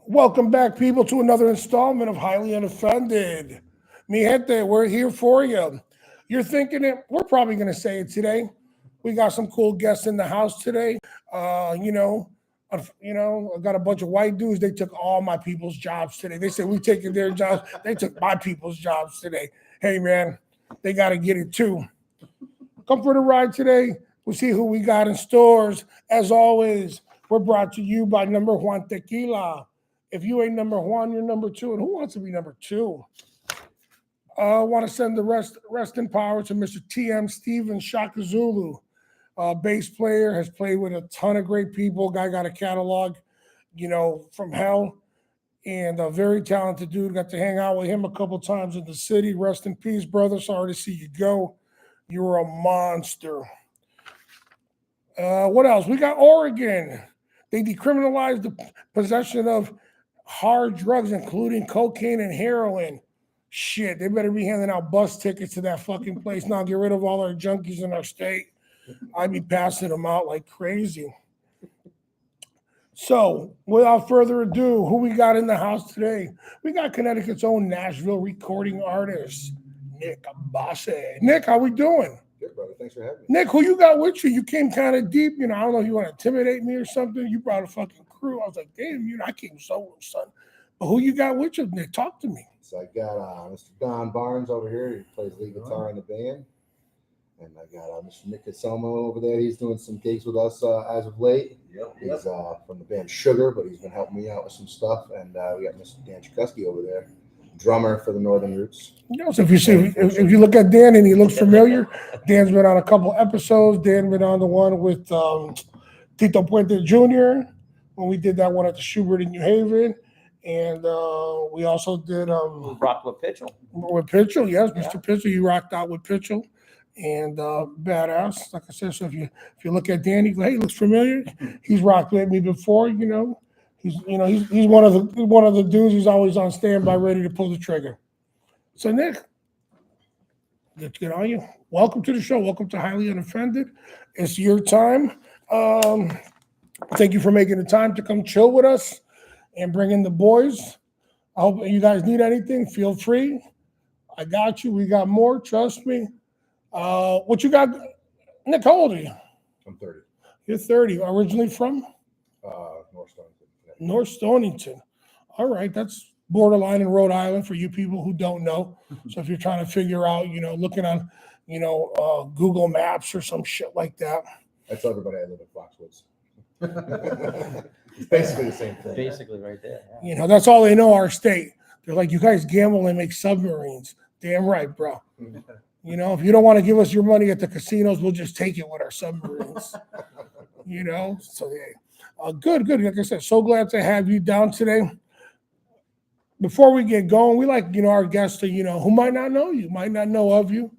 Welcome back, people, to another installment of Highly Unoffended. Mi gente, we're here for you. You're thinking it, we're probably going to say it today. We got some cool guests in the house today. I got a bunch of white dudes. They took all my people's jobs today. They said we taking their jobs. They took my people's jobs today. Hey, man, they got to get it too. Come for the ride today. We'll see who we got in stores. As always, we're brought to you by Number One Tequila. If you ain't number one, you're number two. And who wants to be number two? I want to send the rest in power to Mr. TM Steven Shaka Zulu. Bass player, has played with a ton of great people. Guy got a catalog, from hell. And a very talented dude. Got to hang out with him a couple times in the city. Rest in peace, brother. Sorry to see you go. You were a monster. What else? We got Oregon. They decriminalized the possession of hard drugs, including cocaine and heroin. Shit, they better be handing out bus tickets to that fucking place now. Get rid of all our junkies in our state. I'd be passing them out like crazy. So, without further ado, who we got in the house today? We got Connecticut's own Nashville recording artist, Nick Bosse. Nick, how we doing? Good, brother. Thanks for having me. Nick, who you got with you? You came kind of deep. I don't know if you want to intimidate me or something. You brought a fucking crew. I was like, damn, I came solo, son. But who you got with you, Nick? Talk to me. So I got Mr. Don Barnes over here. He plays lead guitar in the band. And I got Mr. Nick Caselmo over there. He's doing some gigs with us as of late. He's from the band Sugar, but he's been helping me out with some stuff. And we got Mr. Dan Chikuski over there, drummer for the Northern Roots. So if you look at Dan and he looks familiar, Dan's been on a couple episodes. Dan been on the one with Tito Puente Jr. when we did that one at the Schubert in New Haven. And we also did rocked with Pitchell. With Pitchell, yes, Mr. Pitchell. You rocked out with Pitchell. And badass, like I said. So if you look at Dan, you go, hey, looks familiar. He's rocked with me before, He's one of the dudes who's always on standby, ready to pull the trigger. So Nick, let's get on you. Welcome to the show. Welcome to Highly Unoffended. It's your time. Thank you for making the time to come chill with us and bring in the boys. I hope you guys need anything. Feel free. I got you. We got more. Trust me. What you got, Nick? How old are you? I'm 30. You're 30. Originally from? North Stonington. North Stonington. All right, that's borderline in Rhode Island for you people who don't know. So if you're trying to figure out, looking on, Google Maps or some shit like that. I tell everybody I live in Foxwoods. It's basically the same thing. Basically, right there. Yeah. That's all they know. Our state. They're like, you guys gamble and make submarines. Damn right, bro. If you don't want to give us your money at the casinos, we'll just take it with our submarines. So yeah, good. Like I said, so glad to have you down today. Before we get going, we like our guests to who might not know you, might not know of you.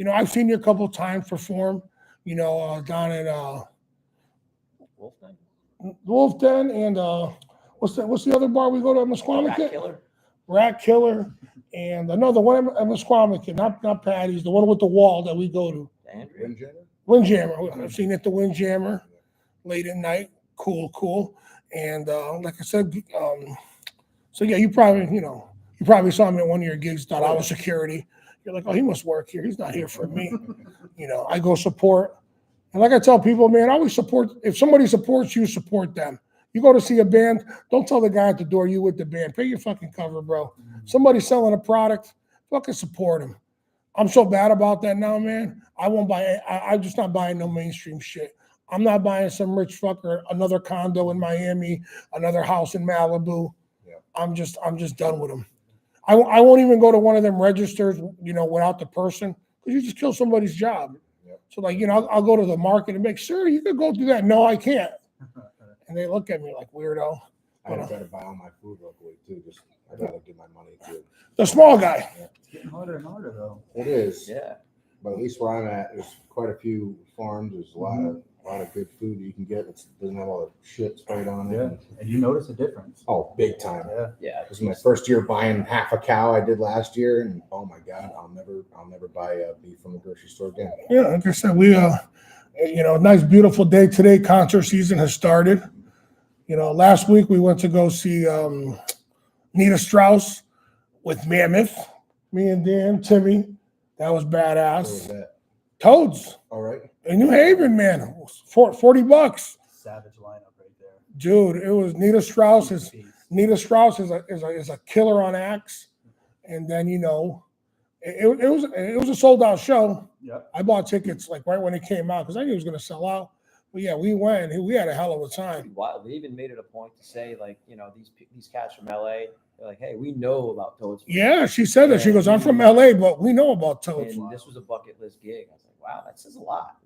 I've seen you a couple of times perform. Down at Wolf Den and what's the other bar we go to in Musqueamicut? Rat Killer. And another one at Musqueamicut, not Patty's, the one with the wall that we go to. Windjammer. I've seen it at the Windjammer late at night. Cool. And like I said, so yeah, you probably saw me at one of your gigs, thought I was security. You're like, oh, he must work here. He's not here for me. I go support. And like I tell people, man, always support. If somebody supports you, support them. You go to see a band, don't tell the guy at the door you with the band. Pay your fucking cover, bro. Somebody's selling a product, fucking support them. I'm so bad about that now, man. I won't buy. I'm just not buying no mainstream shit. I'm not buying some rich fucker another condo in Miami, another house in Malibu. Yeah. I'm just done with them. I won't even go to one of them registers, without the person, because you just kill somebody's job. Yep. So I'll go to the market and make sure you can go do that. No, I can't. And they look at me like weirdo. I try to buy all my food locally too. I'd rather give my money to the small guy. Yeah. It's getting harder and harder though. It is. Yeah. But at least where I'm at, there's quite a few farms. There's a lot of good food you can get. It doesn't have all the shit sprayed on it. Yeah. And you notice a difference. Oh, big time. Yeah. This is my first year buying half a cow I did last year, and oh my God, I'll never buy beef from the grocery store again. Yeah, like I said, we nice beautiful day today. Concert season has started. Last week we went to go see Nita Strauss with Mammoth. Me and Dan, Timmy. That was What badass. was that? Toads All right. in New Haven, man. It was $40. Savage lineup right there. Dude, it was Nita Strauss is Peace. Nita Strauss is a killer on acts. And then it was a sold out show. Yep. I bought tickets like right when it came out because I knew it was gonna sell out. But yeah, we went. We had a hell of a time. Wild. They even made it a point to say, like, these cats from LA, they're like, hey, we know about Toads. Yeah, she said that. She goes, I'm from LA, but we know about Toads. And this was a bucket list gig. I was like, wow, that says a lot,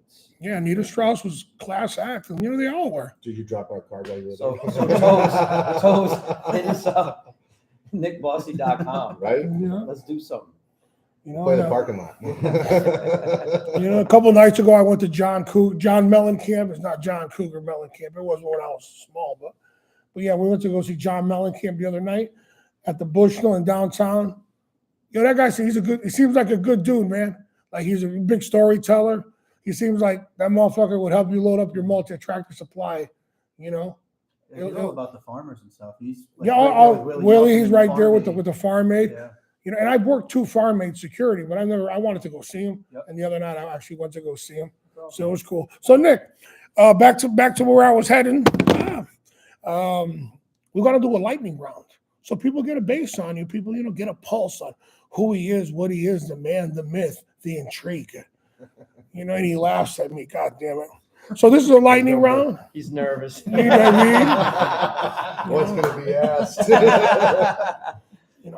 It's, Yeah, Nita Strauss was class act, and they all were. Did you drop our card while you were So there? Toes, hit us up. NickBossy.com. Right? Yeah. Let's do something. Play the parking lot. A couple nights ago, I went to John Mellencamp. It's not John Cougar Mellencamp. It was when I was small, but yeah, we went to go see John Mellencamp the other night at the Bushnell in downtown. That guy said he seems like a good dude, man. Like he's a big storyteller. He seems like that motherfucker would help you load up your multi-tractor supply, Yeah, you know about the farmers and stuff. He's like, Willie, he's right there with Farm the farm aid. Yeah. And I've worked 2 farm aid security, but I wanted to go see him. Yep. And the other night I actually went to go see him. So it was cool. So Nick, back to where I was heading. We're gonna do a lightning round. So people get a base on you, people, get a pulse on who he is, what he is, the man, the myth, the intrigue. And he laughs at me, God damn it. So this is a lightning round. He's nervous. You know what I mean? What's gonna be asked?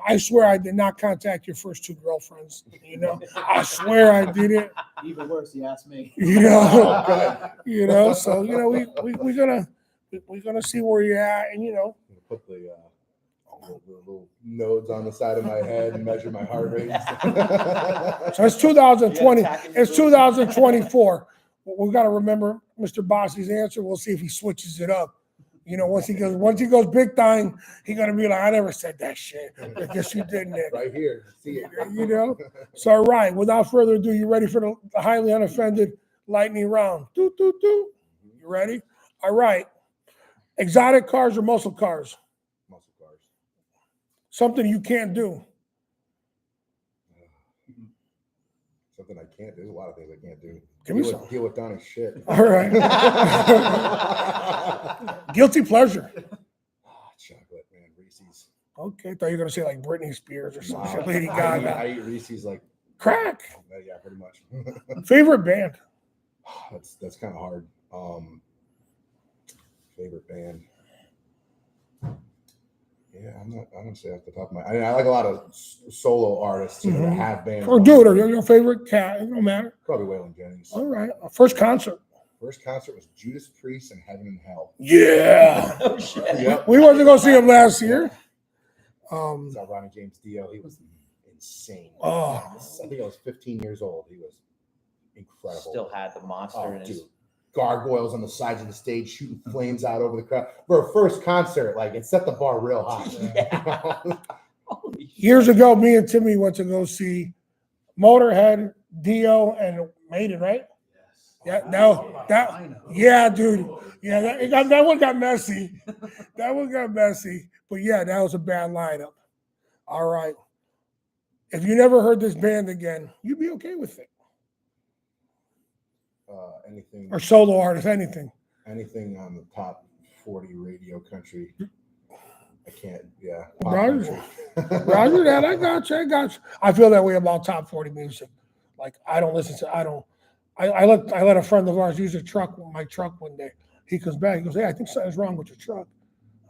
I swear I did not contact your first 2 girlfriends. I swear I did it. Even worse, he asked me. So we're gonna see where you're at, and Put the little nodes on the side of my head and measure my heart rate. So it's 2020. It's 2024. We've got to remember Mr. Bossy's answer. We'll see if he switches it up. Once he goes big time, he's gonna be like, I never said that shit. I guess you did, Nick. Right here. See it. So all right, without further ado, you ready for the highly unoffended lightning round? Do. You ready? All right. Exotic cars or muscle cars? Muscle cars. Something you can't do. Something I can't do. There's a lot of things I can't do. Give me some. Deal with Donnie's shit. All right. Guilty pleasure. Chocolate, man. Reese's. Okay, thought you were gonna say like Britney Spears or some shit. Wow. Lady Gaga. I eat Reese's like Crack. Yeah, pretty much. Favorite band? That's kind of hard. Favorite band. Yeah, I don't say off the top of my. I like a lot of solo artists that have bands. Or dude, or your favorite cat? It don't matter. Probably Waylon Jennings. All right. First concert. First concert was Judas Priest and Heaven and Hell. Yeah. Oh, shit. Yep. We went to go see him last year. Saw Ronnie James Dio. He was insane. Oh. I think I was 15 years old. He was incredible. Still had the monster in his. Dude. Gargoyles on the sides of the stage shooting flames out over the crowd. For a first concert, like it set the bar real high. Yeah. Holy shit. Years ago, me and Timmy went to go see Motorhead, Dio, and Maiden, right? Yes. Yeah, dude. Yeah, that one got messy. That one got messy. But yeah, that was a bad lineup. All right. If you never heard this band again, you'd be okay with it. Anything Or solo artist, anything. on the top 40 radio country. I can't. Yeah. Roger that. I got you. I feel that way about top 40 music. Like I don't listen to. I let a friend of ours use my truck one day. He comes back. He goes, "Hey, I think something's wrong with your truck."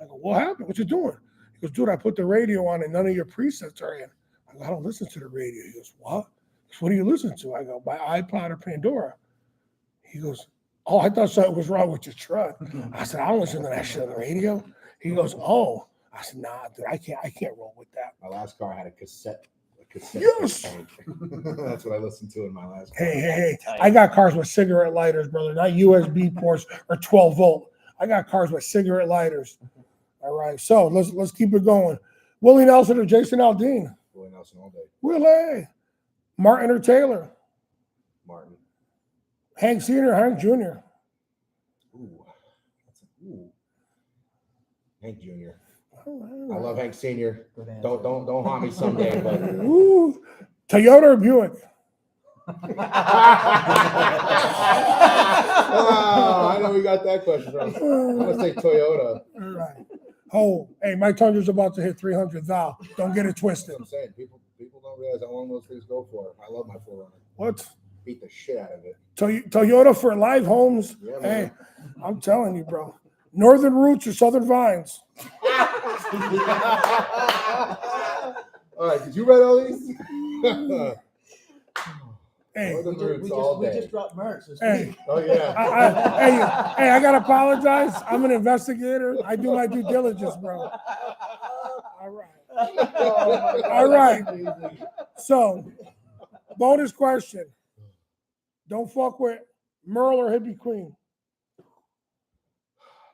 I go, "What happened? What you doing?" He goes, "Dude, I put the radio on and none of your presets are in." I go, "I don't listen to the radio." He goes, "What?" He goes, "What do you listen to?" I go, "My iPod or Pandora." He goes, "Oh, I thought something was wrong with your truck." I said, "I don't listen to that shit on the radio." He goes, "Oh." I said, "Nah, dude, I can't roll with that." My last car had a cassette. Yes. Tank. That's what I listened to in my last car. Hey. I got cars with cigarette lighters, brother, not USB ports or 12 volt. I got cars with cigarette lighters. All right. So let's keep it going. Willie Nelson or Jason Aldean? Willie Nelson all day. Willie. Martin or Taylor? Martin. Hank Sr. or Hank Jr.? Ooh. Hank Jr. All I love Hank Sr. Good answer. Don't haunt me someday, but Ooh, Toyota or Buick? Oh, I know we got that question from. I'm gonna say Toyota. All right. Oh, hey, my Tunder's about to hit 300 thou. Don't get it That's twisted. what I'm saying. People don't realize how long those things go for. I love my 4Runner. What? Beat the shit out of it. Toyota for live homes. Yeah, Hey, man. I'm telling you, bro. Northern Roots or Southern Vines? All right, did you write all these? Hey, Northern We Roots just, all we day. just dropped merch this hey, week. Oh yeah. hey, I gotta apologize. I'm an investigator. I do my due diligence, bro. All right. All right. So, bonus question. Don't fuck with Merle or Hippie Queen.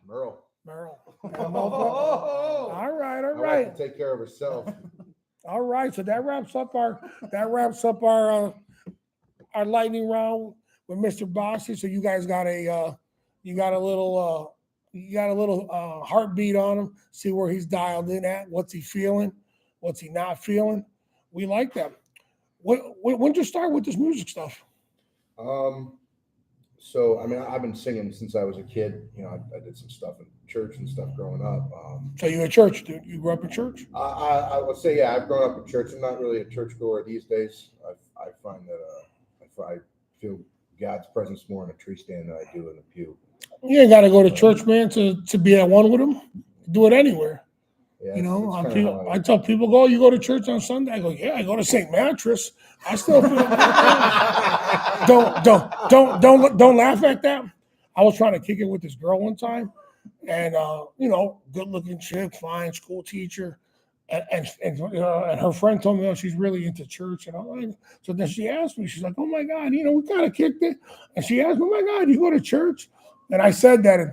Merle. Merle. Oh. All right, all My wife right. can take care of herself. All right, so that wraps up our our lightning round with Mr. Bosse. So you guys got a little heartbeat on him. See where he's dialed in at. What's he feeling? What's he not feeling? We like that. When did you start with this music stuff? So I mean, I've been singing since I was a kid. You know, I did some stuff in church and stuff growing up. So you in church, dude? You grew up in church? I would say, yeah, I've grown up in church. I'm not really a church goer these days. I find that I feel God's presence more in a tree stand than I do in a pew. You ain't got to go to church, man, to be at one with him. Do it anywhere. Yeah, You know, it's kinda how I tell people, go, you go to church on Sunday? I go, yeah, I go to St. Mattress. I still feel don't laugh at that. I was trying to kick it with this girl one time, and good looking chick, fine school teacher, and her friend told me, oh, she's really into church, and all that. So then she asked me, she's like, oh my God, we kind of kicked it, and she asked me, oh my God, you go to church? And I said that, and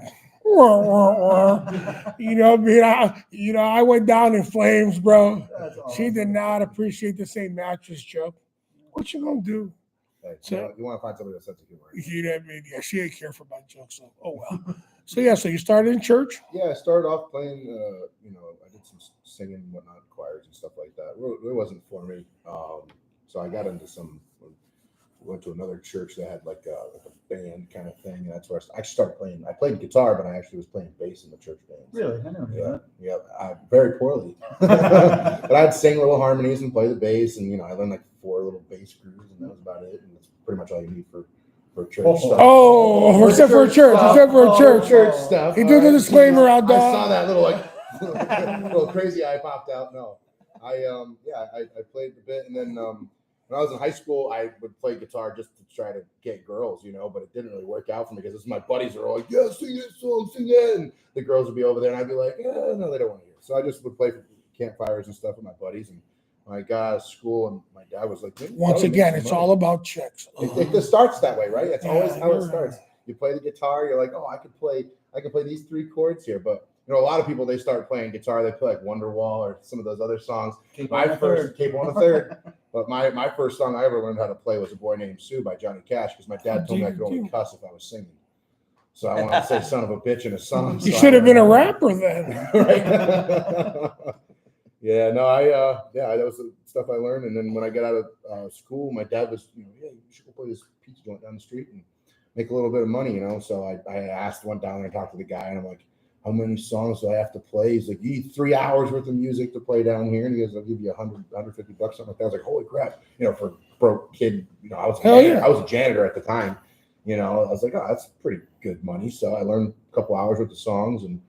I went down in flames, bro. That's She did awesome. not appreciate the St. Mattress joke. What you gonna do? Hey, So- you want to find somebody with a sense of humor. You know what I mean? Yeah, she ain't care for my jokes. So, oh well. So you started in church. Yeah, I started off playing. I did some singing and whatnot, choirs and stuff like that. It wasn't for me. So I got into went to another church that had like a band kind of thing, and that's where I started playing. I played guitar, but I actually was playing bass in the church band. Really? I never knew Yeah, that. yeah, very poorly. But I'd sing little harmonies and play the bass, and I learned like 4 little bass grooves, and that was about it. And that's pretty much all you need for church stuff. Oh, except for a church. stuff. Except for a church. Church stuff. He threw the disclaimer out, I dog. saw that little crazy eye popped out. No, I played a bit, and then when I was in high school, I would play guitar just to try to get girls, but it didn't really work out for me because my buddies are all like, yeah, sing this song, sing that, and the girls would be over there, and I'd be like, no, they don't want to hear. So I just would play for campfires and stuff with my buddies, and when I got out of school, and my dad was like, Once again, it's all about chicks. It starts that way, right? That's always how it you're starts. right. You play the guitar, you're like, oh, I can play these 3 chords here. But a lot of people, they start playing guitar, they play like Wonderwall or some of those other songs. Cape My on the first Third. Cape on the Third. But my first song I ever learned how to play was A Boy Named Sue by Johnny Cash, because my dad told me I could only cuss if I was singing. So I wanted to say son of a bitch in a song. You so should have I been a learned rapper then. right? Yeah, no, that was the stuff I learned. And then when I got out of school, my dad was, yeah, you should go play this pizza joint down the street and make a little bit of money, So I asked, went down there and talked to the guy, and I'm like, how many songs do I have to play? He's like, you need 3 hours worth of music to play down here. And he goes, I'll give you $100, $150, something like that. I was like, holy crap, for a broke kid, I was I was a janitor at the time. I was like, oh, that's pretty good money. So I learned a couple hours worth of songs, and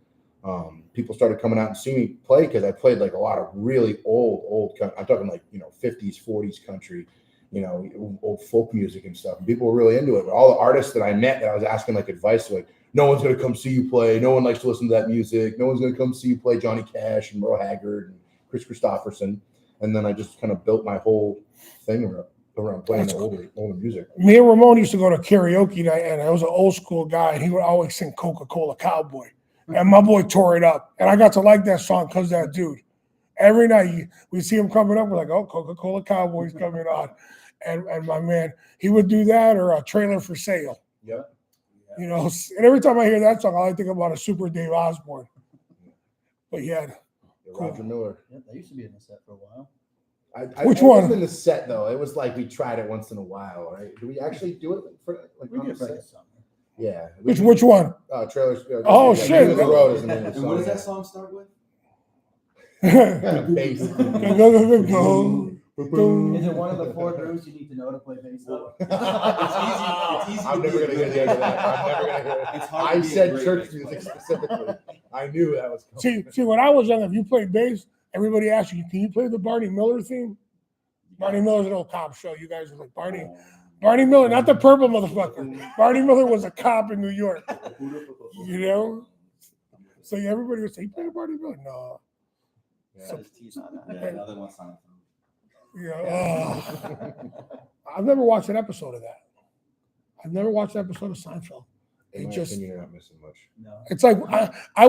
people started coming out and see me play because I played like a lot of really old. I'm talking like 50s, 40s country, old folk music and stuff. And people were really into it. But all the artists that I met that I was asking like advice, like, no one's gonna come see you play. No one likes to listen to that music. No one's gonna come see you play Johnny Cash and Merle Haggard and Chris Christopherson. And then I just kind of built my whole thing around playing the older music. Me and Ramon used to go to karaoke night, and I was an old school guy, and he would always sing Coca-Cola Cowboy. And my boy tore it up. And I got to like that song because of that dude. Every night we see him coming up, we're like, oh, Coca-Cola Cowboy's coming on. And my man, he would do that, or A Trailer for Sale. Yep. And every time I hear that song, all I think about is Super Dave Osborne. But yeah, Roger Miller. Yeah, that used to be in the set for a while. Which I one? wasn't in the set though. It was like we tried it once in a while, right? Do we actually do it for like We on did the it for set? the summer. Yeah. which one? Trailers. Oh, yeah, shit. King of the Road is the name of the And song. what does yeah. that song start with? Bass. Go. Is it one of the 4 grooves you need to know to play bass? Well, Though? it's easy I'm to never be a gonna hear good the end of bass that. I'm player. never gonna hear it. It's hard to I be a said great church bass music player. specifically. I knew that was coming. See, when I was young, if you played bass, everybody asked you, "Can you play the Barney Miller theme?" Barney Miller's an old cop show. You guys are like Barney Miller, not the purple motherfucker. Barney Miller was a cop in New York. You know. So yeah, everybody would say, "You play the Barney Miller?" No. Yeah. His teeth on that. Yeah, another one signed from. Yeah. I've never watched an episode of that. I've never watched an episode of Seinfeld. In my opinion, you're not missing much. No. It's like I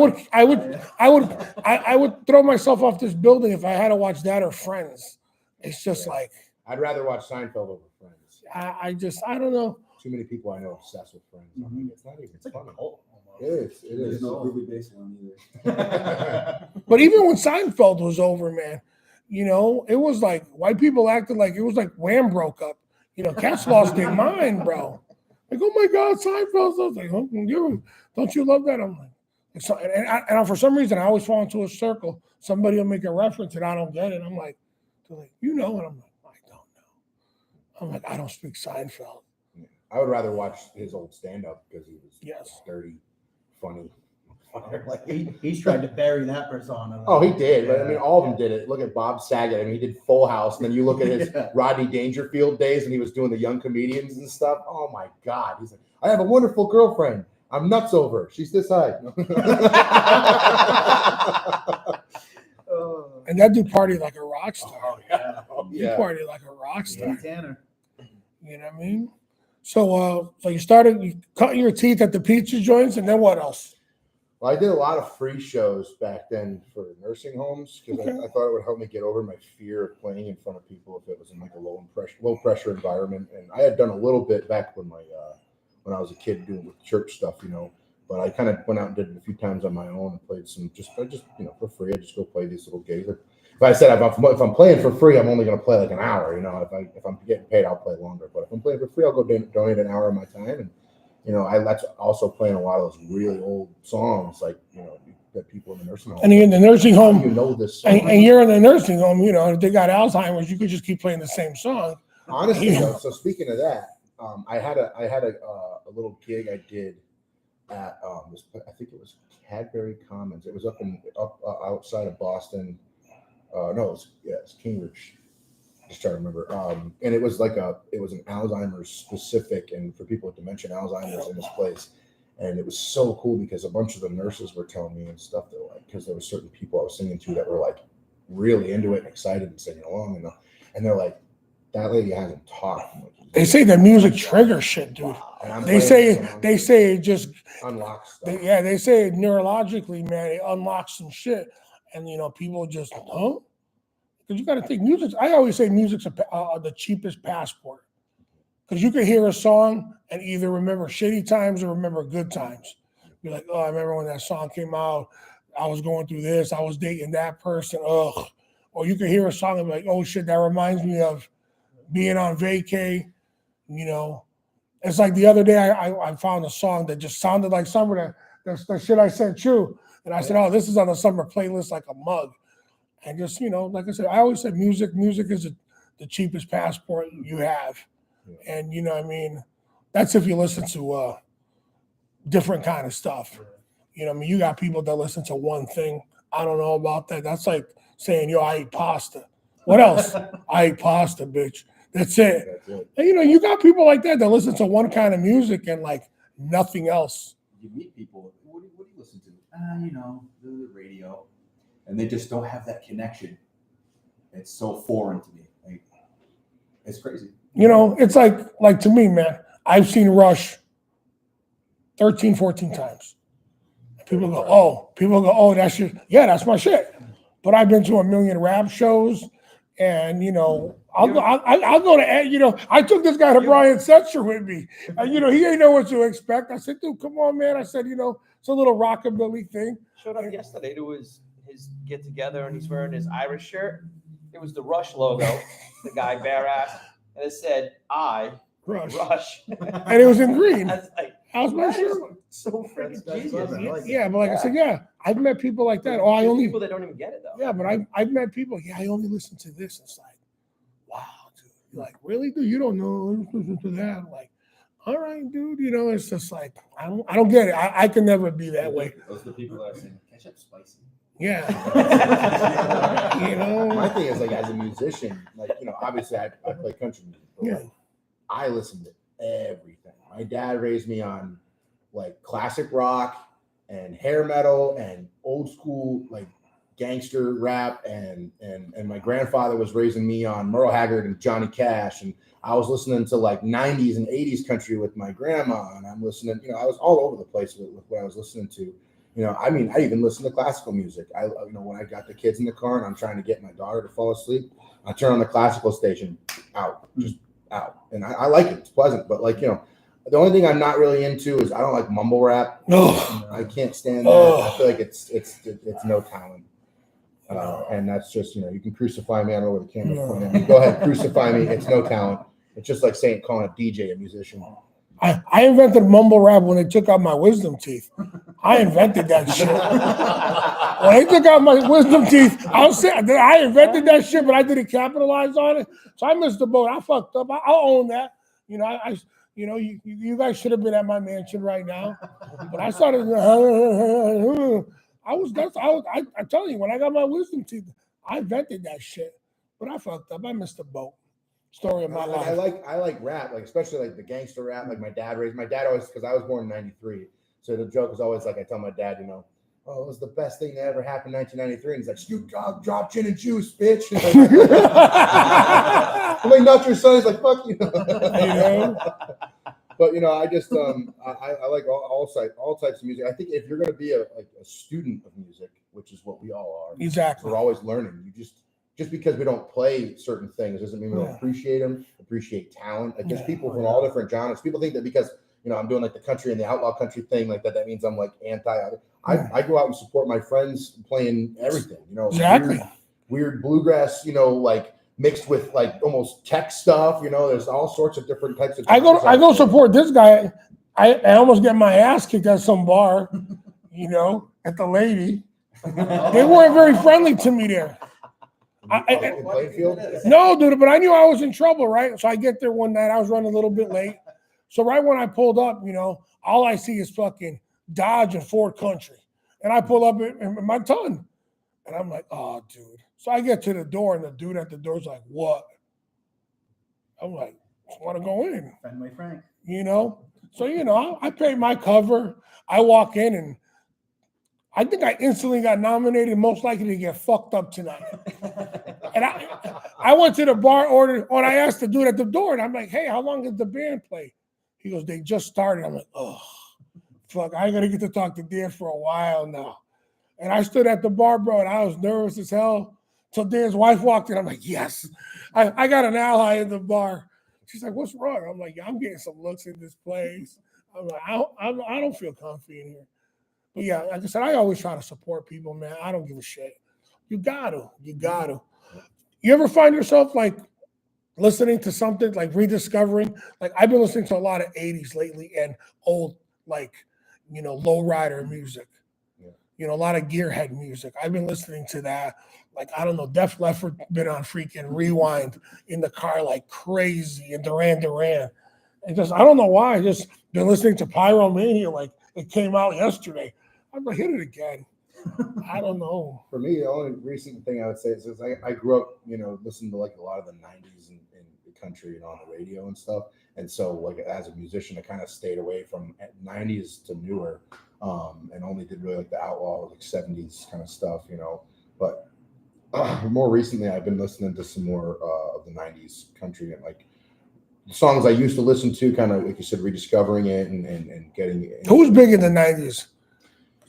would throw myself off this building if I had to watch that or Friends. It's just like I'd rather watch Seinfeld over Friends. I don't know. Too many people I know obsessed with Friends. I'm like, it's not even It's like a funny. cult almost. It is. It There's is. no groovy bass one either. But even when Seinfeld was over, man, you know, it was like white people acted like it was like Wham broke up. You know, cats lost their mind, bro. Like, oh my God, Seinfeld. I was like, oh, don't you love that? I'm like, so, and for some reason, I always fall into a circle. Somebody will make a reference and I don't get it. I'm like, they're like, you know, and I'm like, I don't know. I'm like, I don't speak Seinfeld. I would rather watch his old stand-up because he was Yes. dirty, funny. Like he's tried to bury that persona. Oh, he did, but I mean, Yeah. all of them did it. Look at Bob Saget. I mean, he did Full House, and then you look at his Yeah. Rodney Dangerfield days, and he was doing the young comedians and stuff. Oh my God, he's like, I have a wonderful girlfriend. I'm nuts over her. She's this high. And that dude party like a rock star. Oh, yeah. Oh, He yeah. party like a rock star. Eddie Tanner. You know what I mean? So you cut your teeth at the pizza joints, and then what else? Well, I did a lot of free shows back then for nursing homes because Okay. I thought it would help me get over my fear of playing in front of people if it was in like a low pressure environment. And I had done a little bit back when I was a kid doing with church stuff, you know. But I kind of went out and did it a few times on my own and played some just you know, for free. I just go play these little gigs. If I said if I'm playing for free, I'm only going to play like an hour. You know, if I'm getting paid, I'll play longer. But if I'm playing for free, I'll go donate an hour of my time. And you know, that's also playing a lot of those really old songs, like you know, that people in the nursing home. And in the nursing How do home, you know this song? and you're in the nursing home, you know, if they got Alzheimer's, you could just keep playing the same song. Honestly, Yeah. though, so speaking of that, I had a little gig I did at I think it was Cadbury Commons. It was up outside of Boston. No, it's Cambridge. Just trying to remember. And it was an Alzheimer's specific, and for people with dementia, Alzheimer's in this place. And it was so cool because a bunch of the nurses were telling me and stuff that like, because there were certain people I was singing to that were like really into it and excited and singing along, and they're like, that lady hasn't talked. They say the music triggers shit, dude. And I'm They playing say it just unlocks stuff. they say neurologically, man, it unlocks some shit, and you know, people just because you got to think music. I always say music's the cheapest passport because you can hear a song and either remember shitty times or remember good times. You're like, oh, I remember when that song came out. I was going through this. I was dating that person. Ugh. Or you can hear a song and be like, oh shit, that reminds me of being on vacay. You know, it's like the other day I found a song that just sounded like summer. That's the shit I sent you. And I said, oh, this is on the summer playlist like a mug. And just, you know, like I said, I always said music is the cheapest passport you have. Yeah. And, you know what I mean? That's if you listen to different kind of stuff. You know what I mean? You got people that listen to one thing. I don't know about that. That's like saying, yo, I eat pasta. What else? I eat pasta, bitch. That's it. That's it. And, you know, you got people like that listen to one kind of music and like nothing else. You meet people. What do you listen to? You know, the radio, and they just don't have that connection. It's so foreign to me. Like, it's crazy. You know, it's like to me, man, I've seen Rush 13, 14 times. People go, oh, that's your, yeah, that's my shit. But I've been to a million rap shows, and you know, I'll go to, you know, I took this guy to Brian Setzer with me, and you know, he ain't know what to expect. I said, dude, come on, man. I said, you know, it's a little rockabilly thing. Showed up yesterday to his his get together and he's wearing his Irish shirt. It was the Rush logo, the guy bare ass, and it said "I Rush," and it was in green. I was like, How's my that is shirt? so freaking That's genius. clever. I like Yeah, but like I said, yeah, I've met people like that. Oh, I There's only people that don't even get it though. yeah, but I've met people. Yeah, I only listen to this. It's like, wow, dude. You're like, really, dude? You don't know? Listen to that? I'm like, all right, dude. You know, it's just like I don't get it. I can never be that way. Those are the people that are saying ketchup spicy. Yeah, you My know. thing is like as a musician, like obviously I play country music, but Yeah. like, I listen to everything. My dad raised me on like classic rock and hair metal and old school like gangster rap, and my grandfather was raising me on Merle Haggard and Johnny Cash, and I was listening to like 90s and 80s country with my grandma, and I'm listening, I was all over the place with what I was listening to. I mean, I even listen to classical music. When I got the kids in the car and I'm trying to get my daughter to fall asleep, I turn on the classical station, just out. And I like it. It's pleasant. But the only thing I'm not really into is I don't like mumble rap. No. I can't stand that. I feel like it's no talent. And that's just, you can crucify me. I don't know where the camera's pointing at me. Go ahead, crucify me. It's no talent. It's just like calling a DJ a musician. I invented mumble rap when they took out my wisdom teeth. I invented that shit. When they took out my wisdom teeth, I invented that shit, but I didn't capitalize on it. So I missed the boat. I fucked up. I'll own that. You guys should have been at my mansion right now. But I started. I'm telling you, when I got my wisdom teeth, I invented that shit. But I fucked up. I missed the boat. Story of my life. I like rap, like especially like the gangster rap. Like my dad always, because I was born in '93. So the joke was always like, I tell my dad, oh, it was the best thing that ever happened in 1993. And he's like, Snoop Dogg, drop gin and juice, bitch. I'm like, not your son. He's like, fuck you. But I just I like all types of music. I think if you're going to be a student of music, which is what we all are, exactly, we're always learning. You just because we don't play certain things doesn't mean we don't appreciate them, appreciate talent. Like there's people from all different genres. People think that because I'm doing like the country and the outlaw country thing like that means I'm like anti. I go out and support my friends playing everything. Exactly. Weird bluegrass. Like mixed with like almost tech stuff. There's all sorts of different types of. I go support this guy. I almost get my ass kicked at some bar. At the Lady. They weren't very friendly to me there. No, dude, but I knew I was in trouble, right? So I get there one night. I was running a little bit late. So right when I pulled up, all I see is fucking Dodge and Ford Country. And I pull up in my ton. And I'm like, oh, dude. So I get to the door, and the dude at the door is like, what? I'm like, just want to go in. Fenway Frank. So, I paid my cover. I walk in, and I think I instantly got nominated, most likely to get fucked up tonight. And I went to the bar, ordered, and I asked the dude at the door, and I'm like, hey, how long did the band play? He goes, they just started. I'm like, oh, fuck, I ain't going to get to talk to Dan for a while now. And I stood at the bar, bro, and I was nervous as hell till Dan's wife walked in. I'm like, yes, I got an ally in the bar. She's like, what's wrong? I'm like, yeah, I'm getting some looks in this place. I'm like, I don't feel comfy in here. But yeah, like I said, I always try to support people, man. I don't give a shit. You got to. You ever find yourself like listening to something, like rediscovering? Like I've been listening to a lot of 80s lately and old, like, lowrider music. A lot of gearhead music. I've been listening to that. Like, I don't know, Def Leppard been on freaking rewind in the car like crazy, and Duran Duran. And I don't know why. I just been listening to Pyromania like it came out yesterday. I'm gonna hit it again. I don't know. For me, the only recent thing I would say is I grew up, listening to like a lot of the 90s and the country and on the radio and stuff. And so like as a musician, I kind of stayed away from 90s to newer, and only did really like the outlaw, like 70s kind of stuff, But more recently, I've been listening to some more of the 90s country and like songs I used to listen to, kind of like you said, rediscovering it and getting it. Who's big in the 90s?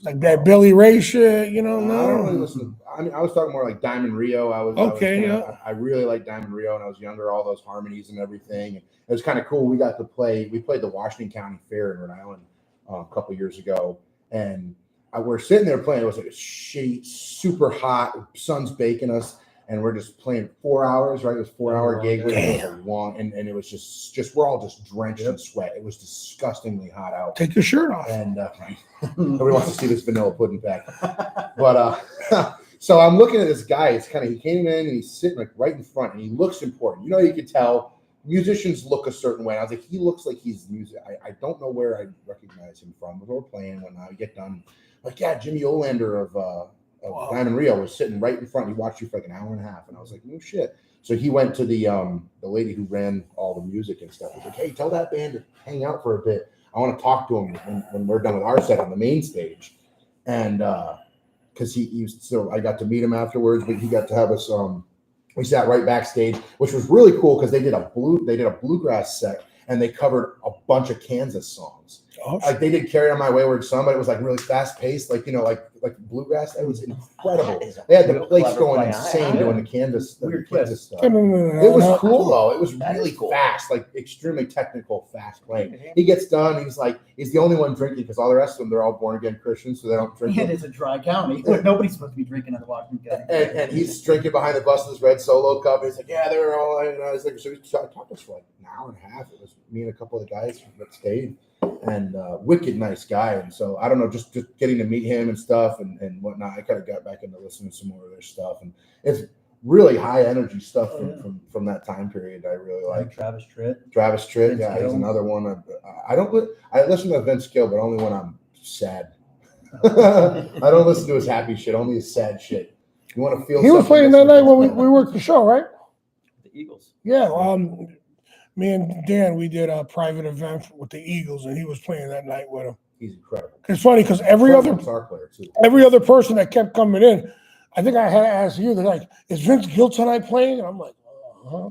Like that Billy Ray shit, No. I don't really listen. I was talking more like Diamond Rio. I really liked Diamond Rio when I was younger. All those harmonies and everything. And it was kind of cool. We played the Washington County Fair in Rhode Island a couple years ago, and we're sitting there playing. It was like a shitty, super hot, sun's baking us, and we're just playing 4 hours. Right, it was 4 hour gig. It was long, and it was just we're all just drenched in sweat. It was disgustingly hot out. Take your shirt off. And nobody wants to see this vanilla pudding pack. But so I'm looking at this guy. He came in and he's sitting like right in front, and he looks important. You could tell musicians look a certain way. I was like, he looks like he's music. I don't know where I recognize him from. We're playing when I get done. Like, yeah, Jimmy Olander of Diamond Rio was sitting right in front. He watched you for like an hour and a half, and I was like, no shit. So he went to the lady who ran all the music and stuff. He's like, hey, tell that band to hang out for a bit. I want to talk to him when we're done with our set on the main stage. And because so I got to meet him afterwards, but he got to have us. We sat right backstage, which was really cool because they did a bluegrass set and they covered a bunch of Kansas songs. Oh, Like they did "Carry On My Wayward Son," but it was like really fast paced, like like bluegrass. It was incredible. They had the place going insane doing the Kansas stuff. It was cool though. It was really cool. Fast, like extremely technical, fast playing. He gets done. He's the only one drinking because all the rest of them, they're all born again Christians, so they don't drink. And it's a dry county. Nobody's supposed to be drinking at the Washington County. And he's drinking behind the bus with his red Solo cup. He's like, yeah, they're all. And I was like, so we talked to us for like an hour and a half. It was me and a couple of the guys that stayed. And wicked nice guy. And so I don't know, just getting to meet him and stuff and whatnot. I kind of got back into listening to some more of their stuff, and it's really high energy stuff from that time period. I really like Travis Tritt. Vince yeah, Gill. He's another one. I listen to Vince Gill, but only when I'm sad. I don't listen to his happy shit, only his sad shit. You want to feel? He was playing that night when we worked the show, right? The Eagles. Yeah. Me and Dan, we did a private event with the Eagles, and he was playing that night with him. He's incredible. It's funny because every other person that kept coming in, I think I had to ask you, they're like, is Vince Gill tonight playing? And I'm like, uh-huh.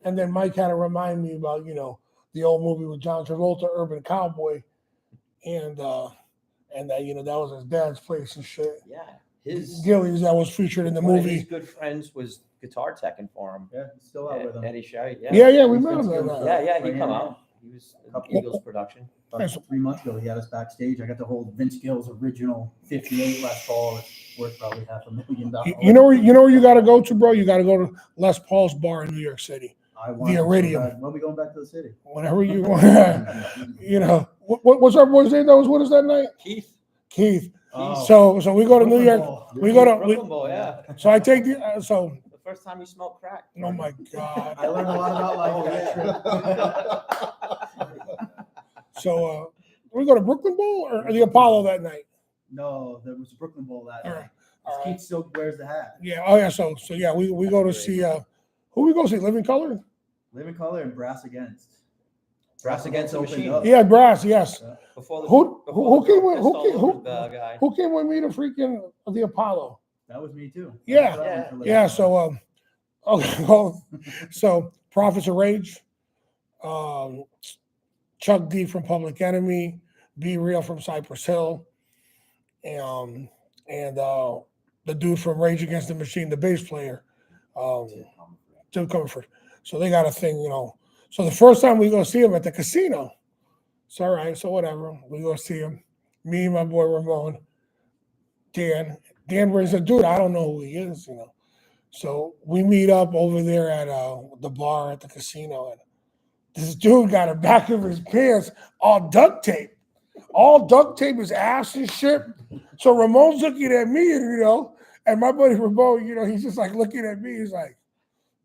And then Mike had to remind me about, the old movie with John Travolta, Urban Cowboy, and that, that was his dad's place and shit. Yeah. His Gillies that was featured in the one movie. Of his good friends was guitar teching for him. Yeah, he's still out with him. Eddie Shea. Yeah, we met him that night. Yeah, he come out. He was Eagles production. About 3 months ago, he had us backstage. I got to hold Vince Gill's original '58 Les Paul. It's worth probably $500,000. You know where you got to go to, bro? You got to go to Les Paul's bar in New York City. The Iridium. When are we going back to the city? Whenever you want. What's our boy's name that was with us that night? Keith. Oh. So we go to New York. We go to Brooklyn Bowl, yeah. So I take the The first time you smoked crack. Oh my God. I learned a lot about life that trip. So we go to Brooklyn Bowl or the Apollo that night? No, there was the Brooklyn Bowl that All night. right. All right. Keith still wears the hat. Yeah. Oh yeah. So yeah, we go to see who we go see? Living Color? Living Color and Brass Against. Brass Against the Machine. Yeah, Brass. Yes. Yeah. Who came with me to freaking the Apollo? That was me too. Yeah. So okay. Well, so Prophets of Rage, Chuck D from Public Enemy, Be Real from Cypress Hill, and the dude from Rage Against the Machine, the bass player, Tim Comfort. So they got a thing, So the first time we go see him at the casino, it's all right. So whatever, we go see him. Me and my boy Ramon, Dan brings a dude. I don't know who he is, So we meet up over there at the bar at the casino, and this dude got a back of his pants all duct tape. All duct tape, his ass and shit. So Ramon's looking at me, and my buddy Ramon, he's just like looking at me. He's like,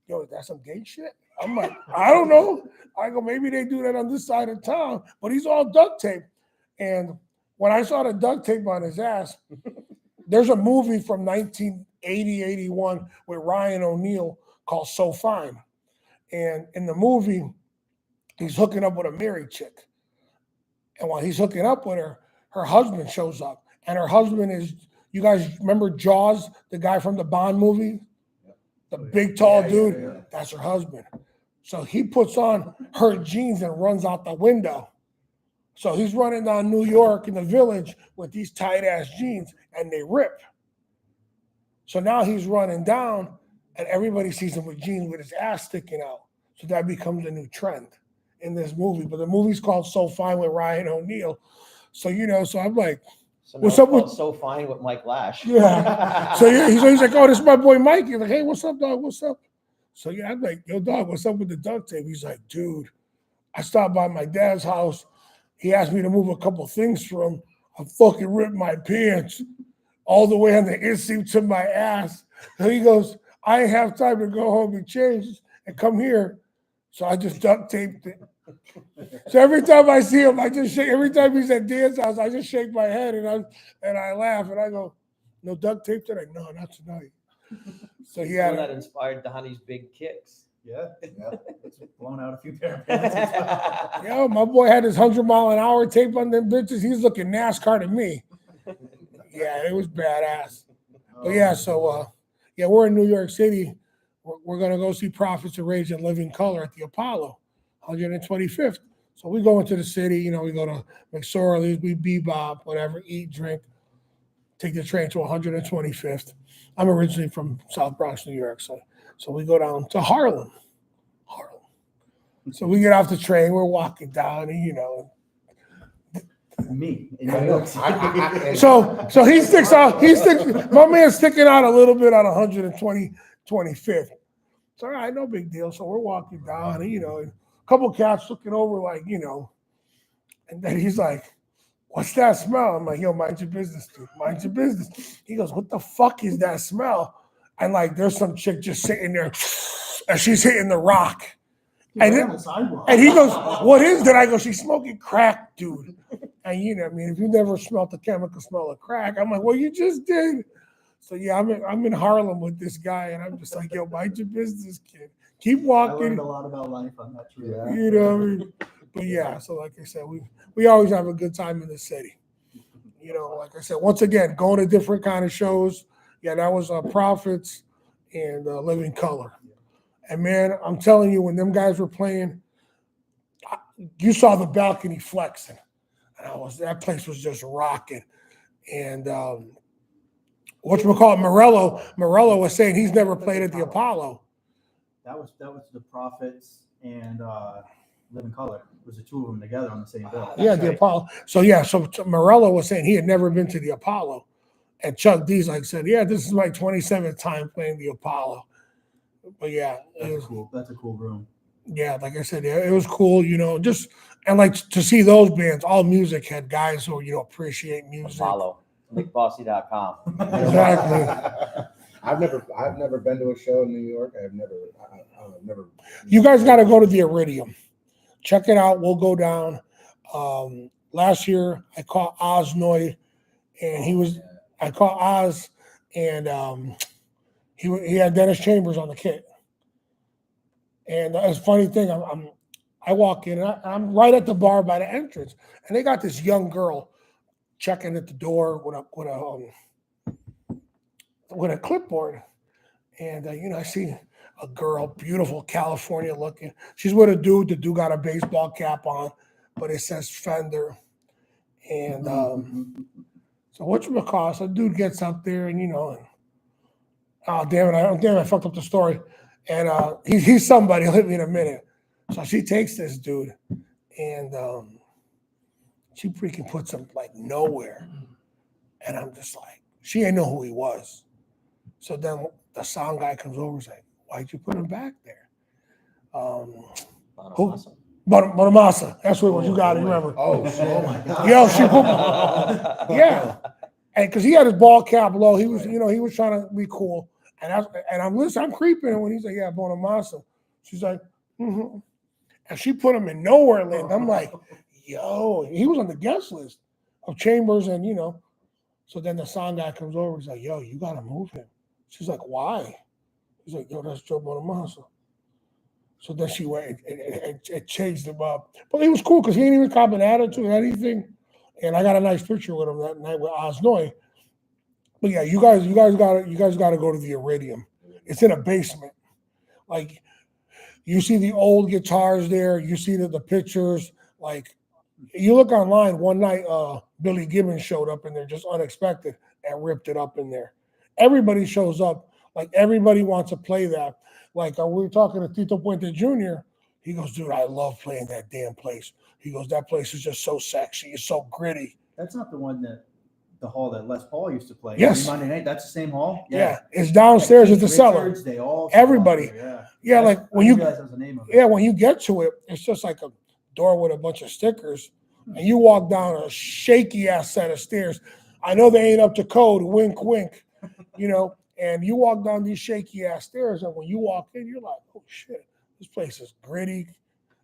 yo, is that some gay shit? I'm like, I don't know. I go, maybe they do that on this side of town, but he's all duct tape. And when I saw the duct tape on his ass, there's a movie from 1980, 81 with Ryan O'Neal called So Fine. And in the movie, he's hooking up with a married chick. And while he's hooking up with her, her husband shows up. And her husband is, you guys remember Jaws, the guy from the Bond movie? The big, tall dude? Yeah. That's her husband. So he puts on her jeans and runs out the window. So he's running down New York in the Village with these tight-ass jeans, and they rip. So now he's running down, and everybody sees him with jeans with his ass sticking out. So that becomes a new trend in this movie. But the movie's called So Fine with Ryan O'Neal. So, so I'm like, So What's now up it's called with- So Fine with Mike Lash. Yeah. So yeah, he's like, oh, this is my boy Mike. He's like, hey, what's up, dog? What's up? So yeah, I'm like, yo, dog, what's up with the duct tape? He's like, dude, I stopped by my dad's house. He asked me to move a couple things for him. I fucking ripped my pants all the way on the inside to my ass. So he goes, I ain't have time to go home and change and come here. So I just duct taped it. So every time I see him, I just shake. Every time he's at Dan's house, I just shake my head and I laugh and I go, no duct tape today? No, not tonight. So he Well, had that inspired Donnie's big kicks. Yeah. It's blown out a few pair of pants as well. yo, my boy had his 100-mile-an-hour tape on them bitches. He's looking NASCAR to me. Yeah, it was badass. But yeah, so yeah, we're in New York City. We're gonna go see Prophets of Rage and Living Color at the Apollo, 125th. So we go into the city, you know, we go to McSorley's, we bebop, whatever, eat, drink, take the train to 125th. I'm originally from South Bronx, New York, so we go down to Harlem. So we get off the train, we're walking down, and you know. Me. In I New know. York City. So he sticks out. My man's sticking out a little bit on 125th. So all right, no big deal. So we're walking down, and you know, a couple cats looking over, like, you know, and then he's like, "What's that smell?" I'm like, "Yo, mind your business, dude. Mind your business." He goes, "What the fuck is that smell?" And like, there's some chick just sitting there, and she's hitting the rock. And Right then- on the sidewalk. And he goes, "What is that?" I go, "She's smoking crack, dude." And you know, I mean, if you never smelled the chemical smell of crack, I'm like, "Well, you just did." So yeah, I'm in Harlem with this guy, and I'm just like, "Yo, mind your business, kid. Keep I walking." learned a lot about life on that trip. Yeah. You know what I mean? But yeah, so like I said, we always have a good time in the city. You know, like I said, once again, going to different kind of shows. Yeah, that was Prophets and Living Color. And man, I'm telling you, when them guys were playing, you saw the balcony flexing. And that place was just rocking. And whatchamacallit, Morello was saying he's never played at the Apollo. That was the Prophets and Living Color. It was the two of them together on the same bill. Yeah, the Apollo. So yeah, so Morello was saying he had never been to the Apollo. And Chuck D's like said, yeah, this is my 27th time playing the Apollo. But yeah, That's a cool room. yeah, like I said, yeah, it was cool, you know, just and like to see those bands, all music had guys who, you know, appreciate music. Follow nickbossy.com. Exactly. I've never been to a show in New York. I've never. You guys got to go to the Iridium. Check it out. We'll go down. Last year I caught Oznoid, and I caught Oz, and he had Dennis Chambers on the kit. And it's a funny thing. I walk in, and I'm right at the bar by the entrance, and they got this young girl checking at the door with a clipboard, and you know, I see a girl, beautiful, California looking. She's with a dude. The dude got a baseball cap on, but it says Fender. And so whatchamacallit, so dude gets up there, and you know, oh damn it, I fucked up the story. And he's somebody. He'll hit me in a minute. So she takes this dude, and she freaking puts him like nowhere. And I'm just like, she ain't know who he was. So then the sound guy comes over and is like, why'd you put him back there? Bonamassa. That's what it was. You got it. You remember? Oh shit! Oh my god! Yo, she put yeah. And because he had his ball cap low, he was, you know, he was trying to be cool. And I'm listening, I'm creeping. And when he's like, yeah, Bonamassa, she's like, mm-hmm. And she put him in nowhere land. I'm like, yo, he was on the guest list of Chambers, and you know. So then the sound guy comes over. He's like, yo, you gotta move him. She's like, why? He's like, yo, that's Joe Bonamassa. So then she went and changed him up. But he was cool because he ain't even cop an attitude or anything. And I got a nice picture with him that night with Oznoy. But yeah, you guys gotta go to the Iridium. It's in a basement. Like, you see the old guitars there, you see the pictures. Like, you look online one night, Billy Gibbons showed up in there just unexpected and ripped it up in there. Everybody shows up, like everybody wants to play that. Like, we were talking to Tito Puente Jr. He goes, dude, I love playing that damn place. He goes, that place is just so sexy. It's so gritty. That's not the one that the hall that Les Paul used to play. Yes. Every Monday night. That's the same hall. Yeah, it's downstairs at Keith the cellar. Richards, they all Everybody. there, Yeah, like when you realized that was the name of it. yeah, when you get to it, it's just like a door with a bunch of stickers, and you walk down a shaky ass set of stairs. I know they ain't up to code. Wink, wink. You know, and you walk down these shaky ass stairs, and when you walk in, you're like, oh shit, this place is gritty,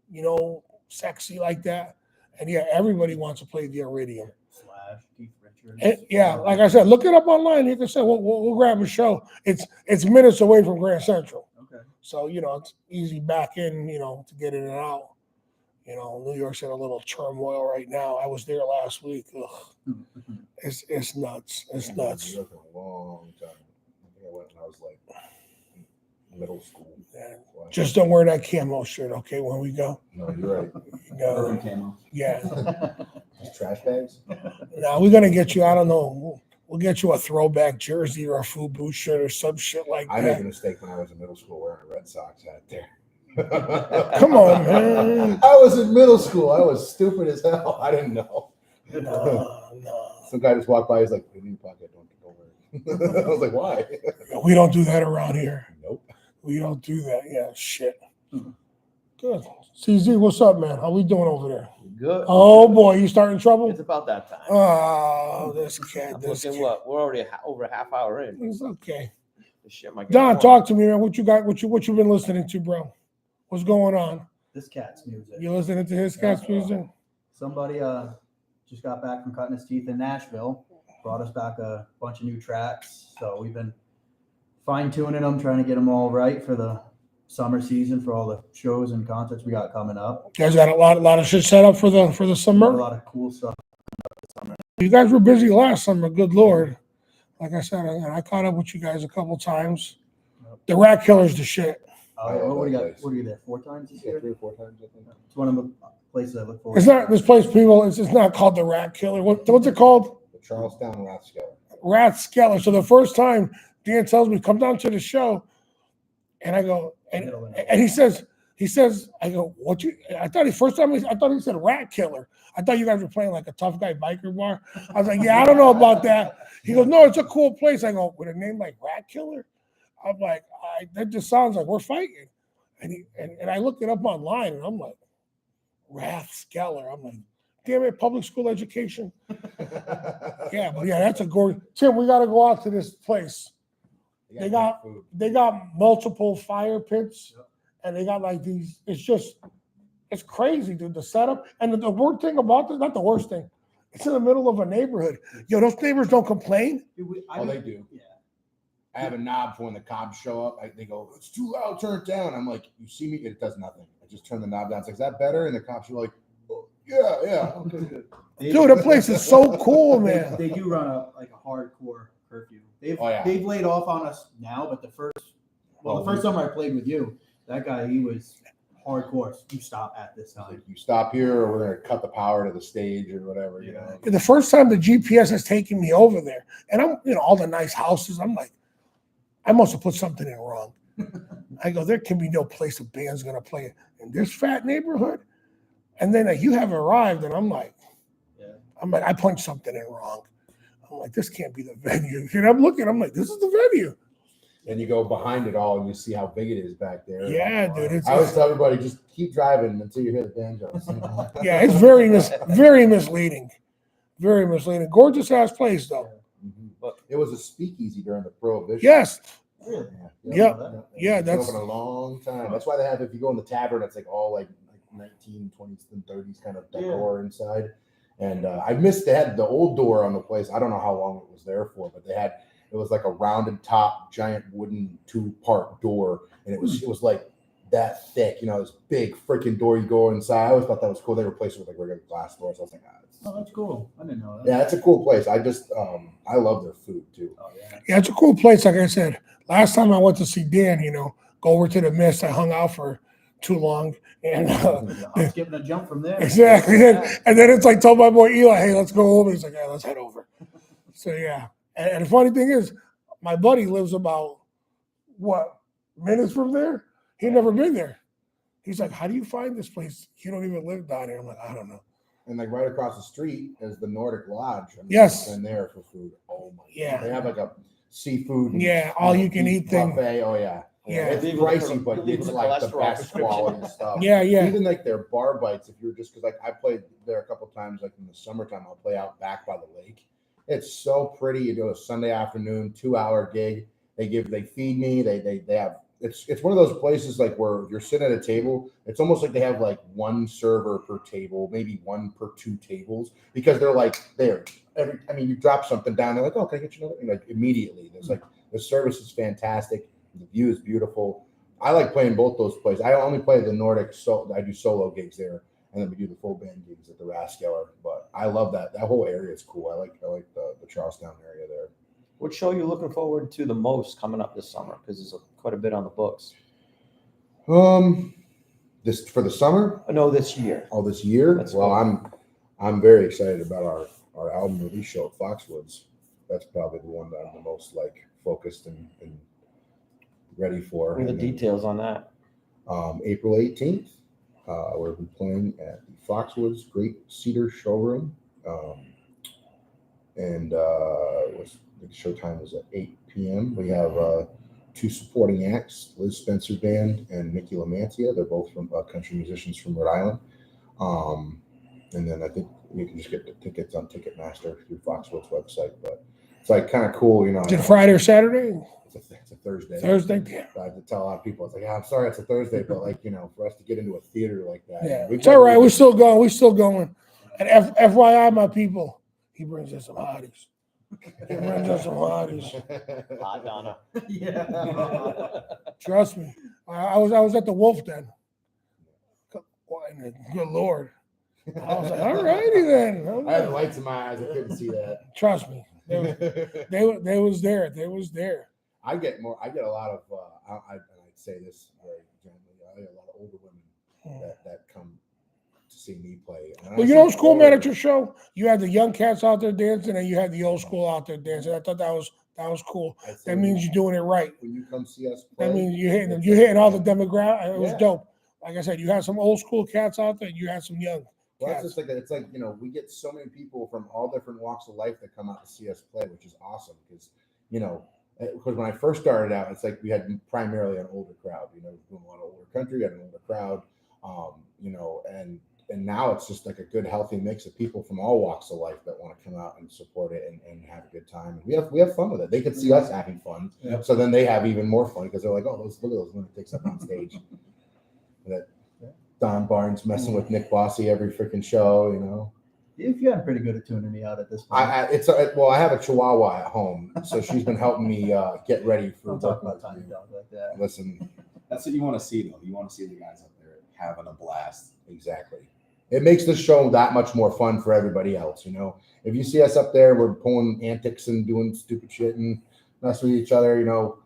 you know, sexy like that. And yeah, everybody wants to play the Iridium. Slash Keith Richards. And yeah, like I said, look it up online. You can say we'll grab a show. It's minutes away from Grand Central, Okay. so you know it's easy back in, you know, to get in and out. You know, New York's in a little turmoil right now. I was there last week. Ugh. It's nuts. It's nuts. New York a long time. I think I went when I was like in middle school. Yeah. So Just don't wear that camo shirt, okay? When we go, no, you're right. Urban no, camo. yeah. Just trash bags. Now we're gonna get you. I don't know. We'll get you a throwback jersey or a FUBU shirt or some shit like I made that. a mistake when I was in middle school wearing a Red Sox hat there. Come on, man. I was in middle school. I was stupid as hell. I didn't know. No. Some guy just walked by. He's like, "In your pocket, don't wear it." I was like, "Why?" We don't do that around here. Nope. We don't do that. Yeah, shit. Good. CZ, what's up, man? How we doing over there? Good. Oh boy, you starting trouble? It's about that time. Oh, this kid. I'm This looking kid. what? We're already over a half hour in. It's okay. This shit might get Don, long. talk to me, man. What you got? What you been listening to, bro? What's going on? This cat's music. You listening to his cat's music? Somebody just got back from cutting his teeth in Nashville. Brought us back a bunch of new tracks. So we've been fine-tuning them, trying to get them all right for the summer season, for all the shows and concerts we got coming up. You guys got a lot of shit set up for the Got a summer. lot of cool stuff. You guys were busy last summer. Good lord. Like I said, I caught up with you guys a couple times. The Rat Killer's the shit. What do you got? What are you there? 4 times this Yeah, year? 3 or 4 times, I think. It's one of the places I look forward It's not this place, people. It's not called the Rat Killer. What's it called? The Charlestown Rathskeller. Rathskeller. So the first time Dan tells me come down to the show, and I go, and he says, I go, what you? I thought he said Rat Killer. I thought you guys were playing like a tough guy biker bar. I was like, yeah, I don't know about that. He goes, no, it's a cool place. I go, with a name like Rat Killer? I'm like, that just sounds like we're fighting. And I looked it up online, and I'm like, Rathskeller. I'm like, damn it, public school education. Yeah, but yeah, that's a gorgeous. Tim, we got to go out to this place. They got multiple fire pits, and they got like these. It's crazy, dude. The setup and the worst thing about this, not the worst thing, it's in the middle of a neighborhood. Yo, those neighbors don't complain. Oh, they do. Yeah. I have a knob for when the cops show up. They go, "It's too loud, turn it down." I'm like, "You see me?" It does nothing. I just turn the knob down. It's like, "Is that better?" And the cops are like, "Oh, yeah. Okay, good." Dude, the place is so cool, man. They do run a hardcore curfew. They've Oh, yeah. they've laid off on us now, but the first summer I played with you, that guy, he was hardcore. You stop at this It's like, time. you stop here, or we're gonna cut the power to the stage or whatever. You know. The first time the GPS has taken me over there, and I'm, all the nice houses, I'm like, I must have put something in wrong. I go, there can be no place a band's gonna play in this fat neighborhood. And then you have arrived, and I'm like, I punched something in wrong. I'm like, this can't be the venue. And I'm looking, I'm like, this is the venue. And you go behind it all, and you see how big it is back there. Yeah, dude. I always tell everybody, just keep driving until you hear the banjos. Yeah, it's very misleading. Very misleading. Gorgeous ass place though. But it was a speakeasy during the Prohibition. Yes. Really? Yeah. Yeah, It's been that's open a long time. That's why they have, if you go in the tavern, it's like all like 1920s and 30s kind of decor inside. And I missed, they had the old door on the place. I don't know how long it was there for, but it was like a rounded top, giant wooden 2-part door. And it was like that thick, this big freaking door you go inside. I always thought that was cool. They replaced it with like regular glass doors. I was like, Oh, that's cool. I didn't know that. yeah, it's a cool place. I just, I love their food too. Oh, yeah. Yeah, it's a cool place. Like I said, last time I went to see Dan, go over to the Mist. I hung out for too long, and I'm skipping a jump from there. exactly. And then it's like, told my boy Eli, hey, let's go over. He's like, yeah, let's head over. So yeah, and the funny thing is, my buddy lives about minutes from there. He'd never been there. He's like, how do you find this place? You don't even live down here. I'm like, I don't know. And like right across the street is the Nordic Lodge. I mean, Yes. And there for food. Oh my Yeah. God. They have like a seafood. Yeah, all you can eat thing. buffet. Oh yeah. Yeah. It's Leave with pricey, the- but leave it's with the like the cholesterol best prescription. quality stuff. Yeah, yeah. Even like their bar bites, if you're just because like I played there a couple times, like in the summertime, I'll play out back by the lake. It's so pretty. You do a Sunday afternoon, 2-hour gig. They feed me. They have it's one of those places like where you're sitting at a table. It's almost like they have like one server per table, maybe one per 2 tables, because they're like there. You drop something down, they're like, oh, can I get you another? And like immediately, there's like the service is fantastic. The view is beautiful. I like playing both those places. I only play the Nordic, so I do solo gigs there, and then we do the full band gigs at the Rathskeller. But I love that. That whole area is cool. I like the Charlestown area there. What show are you looking forward to the most coming up this summer? Because there's quite a bit on the books. This for the summer? No, this year. Oh, this year? That's Well, cool. I'm very excited about our album release show at Foxwoods. That's probably the one that I'm the most like focused and ready for. What are the And then, details on that? April 18th, we'll be playing at the Foxwoods Great Cedar Showroom. The showtime is at 8 p.m. We have 2 supporting acts, Liz Spencer Band and Nikki Lamantia. They're both from country musicians from Rhode Island. And then I think you can just get the tickets on Ticketmaster through Foxwoods website. But it's like kind of cool, you know. Is it Friday or Saturday? It's a Thursday. Thursday, yeah. I have to tell a lot of people, it's like, I'm sorry, it's a Thursday, but like, you know, for us to get into a theater like that. Yeah, we've it's all right. never- We're still going. We're still going. And FYI, my people, he brings in some hotties. He brings in some hotties. Ah, Donna. Yeah. Trust me. I was at the Wolf Den. Good Lord. I was like, all righty then. I had lights in my eyes. I couldn't see that. Trust me. They was there. They was there. I get a lot of, I'd say this very gently, I get a lot of older women that come to see me play. And I Well, you see know what's cool, man, older- at your show? You had the young cats out there dancing and you had the old school out there dancing. I thought that was cool. I'd say That means you're doing it right. when you come see us play. That means you're hitting all the demographic. It was Yeah. dope. Like I said, you had some old school cats out there, and you had some young Well, cats. it's just like it's like, you know, we get so many people from all different walks of life that come out to see us play, which is awesome because, you know, because when I first started out, it's like we had primarily an older crowd, you know, doing a lot of older country, we had an older crowd, you know, and now it's just like a good, healthy mix of people from all walks of life that want to come out and support it and have a good time. And we have fun with it. They can see us having fun, Yep. so then they have even more fun because they're like, oh, look at those lunatics up on stage. That Don Barnes messing with Nick Bosse every freaking show, you know. You've gotten pretty good at tuning me out at this point. I have a Chihuahua at home, so she's been helping me get ready for Don't talk working about with tiny you. dog like that. Listen, That's what you want to see, though. You want to see the guys up there having a blast. exactly. It makes the show that much more fun for everybody else, you know. If you see us up there, we're pulling antics and doing stupid shit and messing with each other, you know.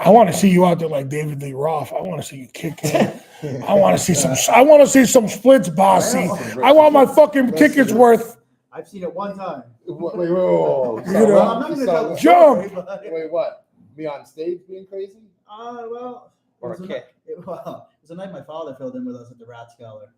I want to see you out there like David Lee Roth. I want to see you kick in. I want to see some. I want to see some splits, Bossy. I want my fucking tickets worth. I've seen it one time. Wait, whoa. You know, Well, I'm not going to tell the Jump! story, but Wait, what? Me on stage being crazy? well, it Or was a a kick. night- it was a night my father filled in with us at the Rathskeller.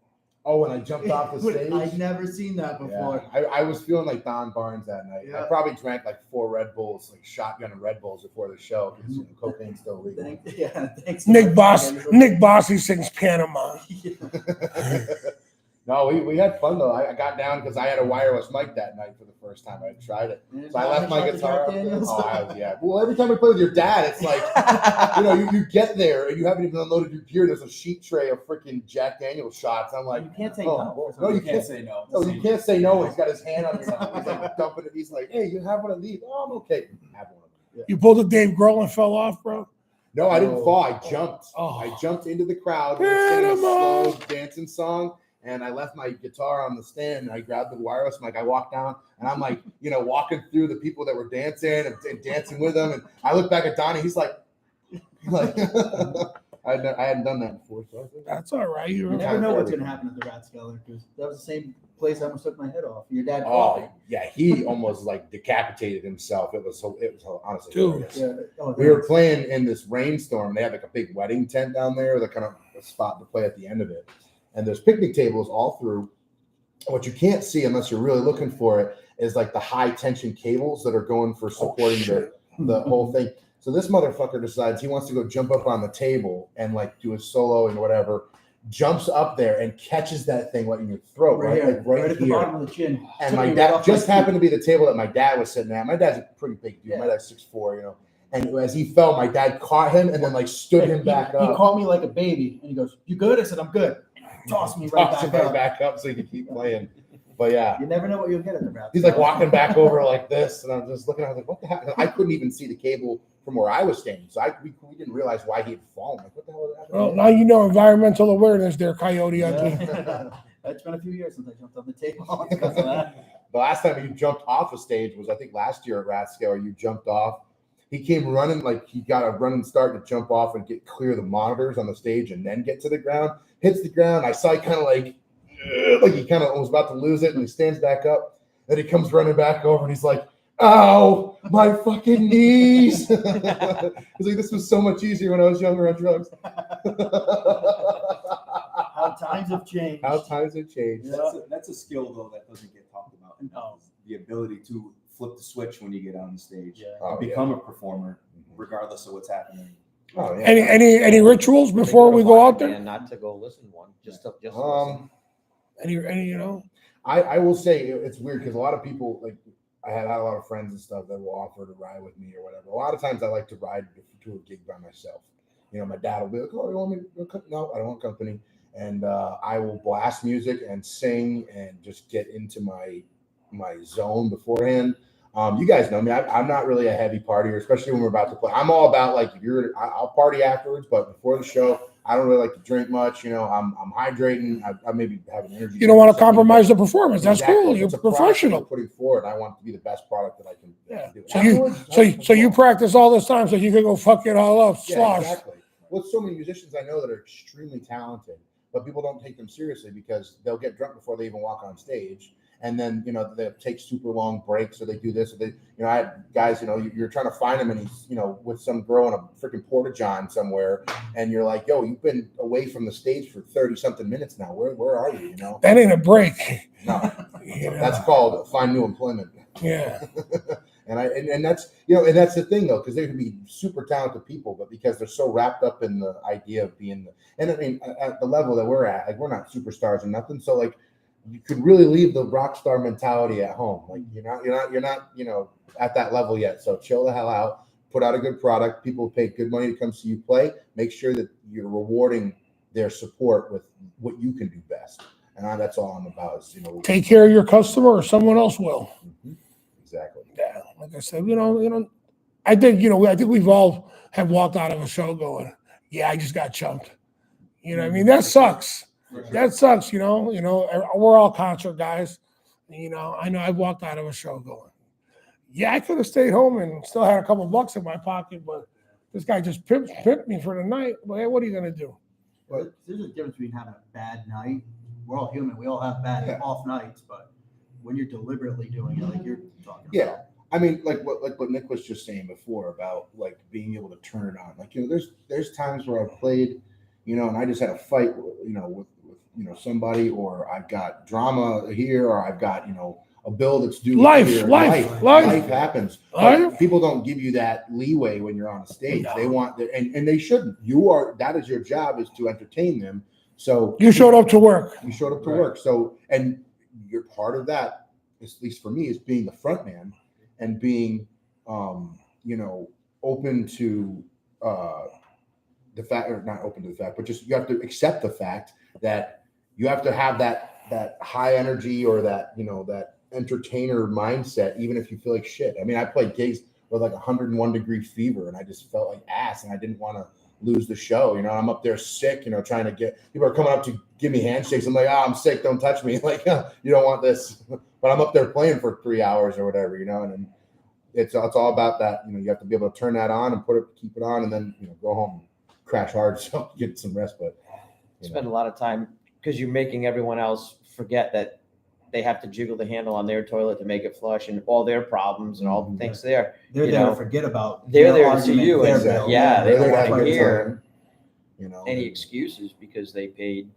Oh, when I jumped off the stage? I'd never seen that before. Yeah, I was feeling like Don Barnes that night. I Yeah. probably drank like 4 Red Bulls, like shotgun of Red Bulls before the show because you know, cocaine's still legal. Thanks. Nick Bossy sings Panama. No, we had fun though. I got down because I had a wireless mic that night for the first time. I tried it, so I left my guitar. Yeah. Well, every time we play with your dad, it's like you know, you get there and you haven't even unloaded your gear. There's a sheet tray of freaking Jack Daniel's shots. I'm like, You can't say oh, no. no, you You can't can't say no. No, you can't say no when he's got his hand on your mouth. He's like dumping it. He's like, hey, you have one of these? Oh, I'm okay. Have one of them. You pulled a Dave Grohl and fell off, bro. No, I didn't fall. I jumped. Oh. I jumped into the crowd. We were singing a Panama. slow dancing song, and I left my guitar on the stand. And I grabbed the wireless mic. I walked down, and I'm like, you know, walking through the people that were dancing and dancing with them. And I look back at Donnie. He's like I hadn't done that before. So I was like, That's all right. You You never know what's going to happen at the Rathskeller because that was the same place I almost took my head off. Your dad called oh yeah, he almost like decapitated himself. It was honestly Dude. hilarious. me. Yeah. Oh, We were thanks. playing in this rainstorm. They had like a big wedding tent down there, the kind of a spot to play at the end of it. And there's picnic tables all through. what you can't see unless you're really looking for it is like the high tension cables that are going for supporting the whole thing. So this motherfucker decides he wants to go jump up on the table and like do a solo and whatever, jumps up there and catches that thing like in your throat, right Here, like right at the here. bottom of the chin. And Took my me right dad off just my happened to be the table that my dad was sitting at. My dad's a pretty big dude. Yeah. My dad's 6'4", you know. And as he fell, my dad caught him and then like stood him back up. He caught me like a baby, and he goes, "You good?" I said, "I'm good." Tossed me right Tossed him back right up. back up so he could keep playing. But yeah, You never know what you'll get at the rap. he's like walking back over like this, and I'm just looking. I was like, "What the hell?" I couldn't even see the cable from where I was standing, so we didn't realize why he had fallen. Like, what the hell happened? Well, now you know environmental awareness there, Coyote. Ugly. It's been a few years since I jumped on the table because of that. The last time you jumped off a stage was, I think, last year at Ratscale. You jumped off. He came running, like he got a running start to jump off and get clear the monitors on the stage and then get to the ground. Hits the ground. I saw he kind of like he kind of was about to lose it, and he stands back up. Then he comes running back over, and he's like, "Ow, my fucking knees!" He's like, "This was so much easier when I was younger on drugs." How times have changed. How times have changed. Yeah. That's a skill though that doesn't get talked about. No. The ability to flip the switch when you get on the stage, Yeah. Oh, become a performer, regardless of what's happening. Oh, yeah. Any rituals before we go out there? And not to go listen to one, just to listen. Any you know? I will say it's weird because a lot of people, like, I had a lot of friends and stuff that will offer to ride with me or whatever. A lot of times I like to ride to a gig by myself. You know, my dad will be like, "Oh, you want me to come?" No, I don't want company. And I will blast music and sing and just get into my zone beforehand. You guys know me. I'm not really a heavy partier, especially when we're about to play. I'm all about, like, I'll party afterwards, but before the show, I don't really like to drink much. You know, I'm hydrating. I maybe have an energy. You don't want to compromise the performance. That's cool. You're It's a product professional. I'm putting forward. I want it to be the best product that I can do. So you practice all this time so you can go fuck it all up, Yeah, slosh. exactly. Well, so many musicians I know that are extremely talented, but people don't take them seriously because they'll get drunk before they even walk on stage. And then, you know, they take super long breaks, or they do this, or they, you know, I had guys, you know, you're trying to find him and he's, you know, with some girl in a freaking porta-john somewhere. And you're like, "Yo, you've been away from the stage for 30 something minutes now. Where are you? You know, That ain't a break. no, You know? that's called find new employment." Yeah. and that's, you know, and that's the thing though, because they can be super talented people, but because they're so wrapped up in the idea of being and I mean, at the level that we're at, like, we're not superstars or nothing. So, like, you could really leave the rock star mentality at home. Like, you're not, you know, at that level yet. So chill the hell out, put out a good product. People pay good money to come see you play. Make sure that you're rewarding their support with what you can do best. And that's all I'm about is, you know, Take care of your customer or someone else will. Exactly. Yeah. Like I said, you know, I think we've all have walked out of a show going, "Yeah, I just got chumped." You know what I mean? That sucks. That sucks, you know, we're all concert guys. You know, I know I've walked out of a show going, "Yeah, I could have stayed home and still had a couple bucks in my pocket, but this guy just pimped me for the night." Well, hey, what are you going to do? There's a difference between having a bad night. We're all human. We all have bad off nights, but when you're deliberately doing it, like you're talking about. I mean, like what Nick was just saying before about, like, being able to turn it on. Like, you know, there's times where I've played, you know, and I just had a fight, you know, with you know, somebody, or I've got drama here, or I've got, you know, a bill that's due. Life happens. Life. People don't give you that leeway when you're on a stage. No. They want and they shouldn't. That is your job, is to entertain them. So You showed up to work. You showed up to work. So, and you're part of that, at least for me, is being the front man and being, you know, open to the fact, or not open to the fact, but just you have to accept the fact that you have to have that high energy, or that, you know, that entertainer mindset, even if you feel like shit. I mean, I played gigs with like 101 degree fever, and I just felt like ass, and I didn't want to lose the show. You know, I'm up there sick, you know, trying to get people are coming up to give me handshakes. I'm like, "Oh, I'm sick. Don't touch me." Like, you don't want this, but I'm up there playing for 3 hours or whatever, you know, and it's all about that. You know, you have to be able to turn that on and keep it on, and then, you know, go home and crash hard so get some rest. But spend a lot of time, because you're making everyone else forget that they have to jiggle the handle on their toilet to make it flush, and all their problems and all the things there. They're there to forget about. They're their there to see argument, you. their And, bill. yeah, they They're don't there to want have a to good hear time, you know, any excuses because they paid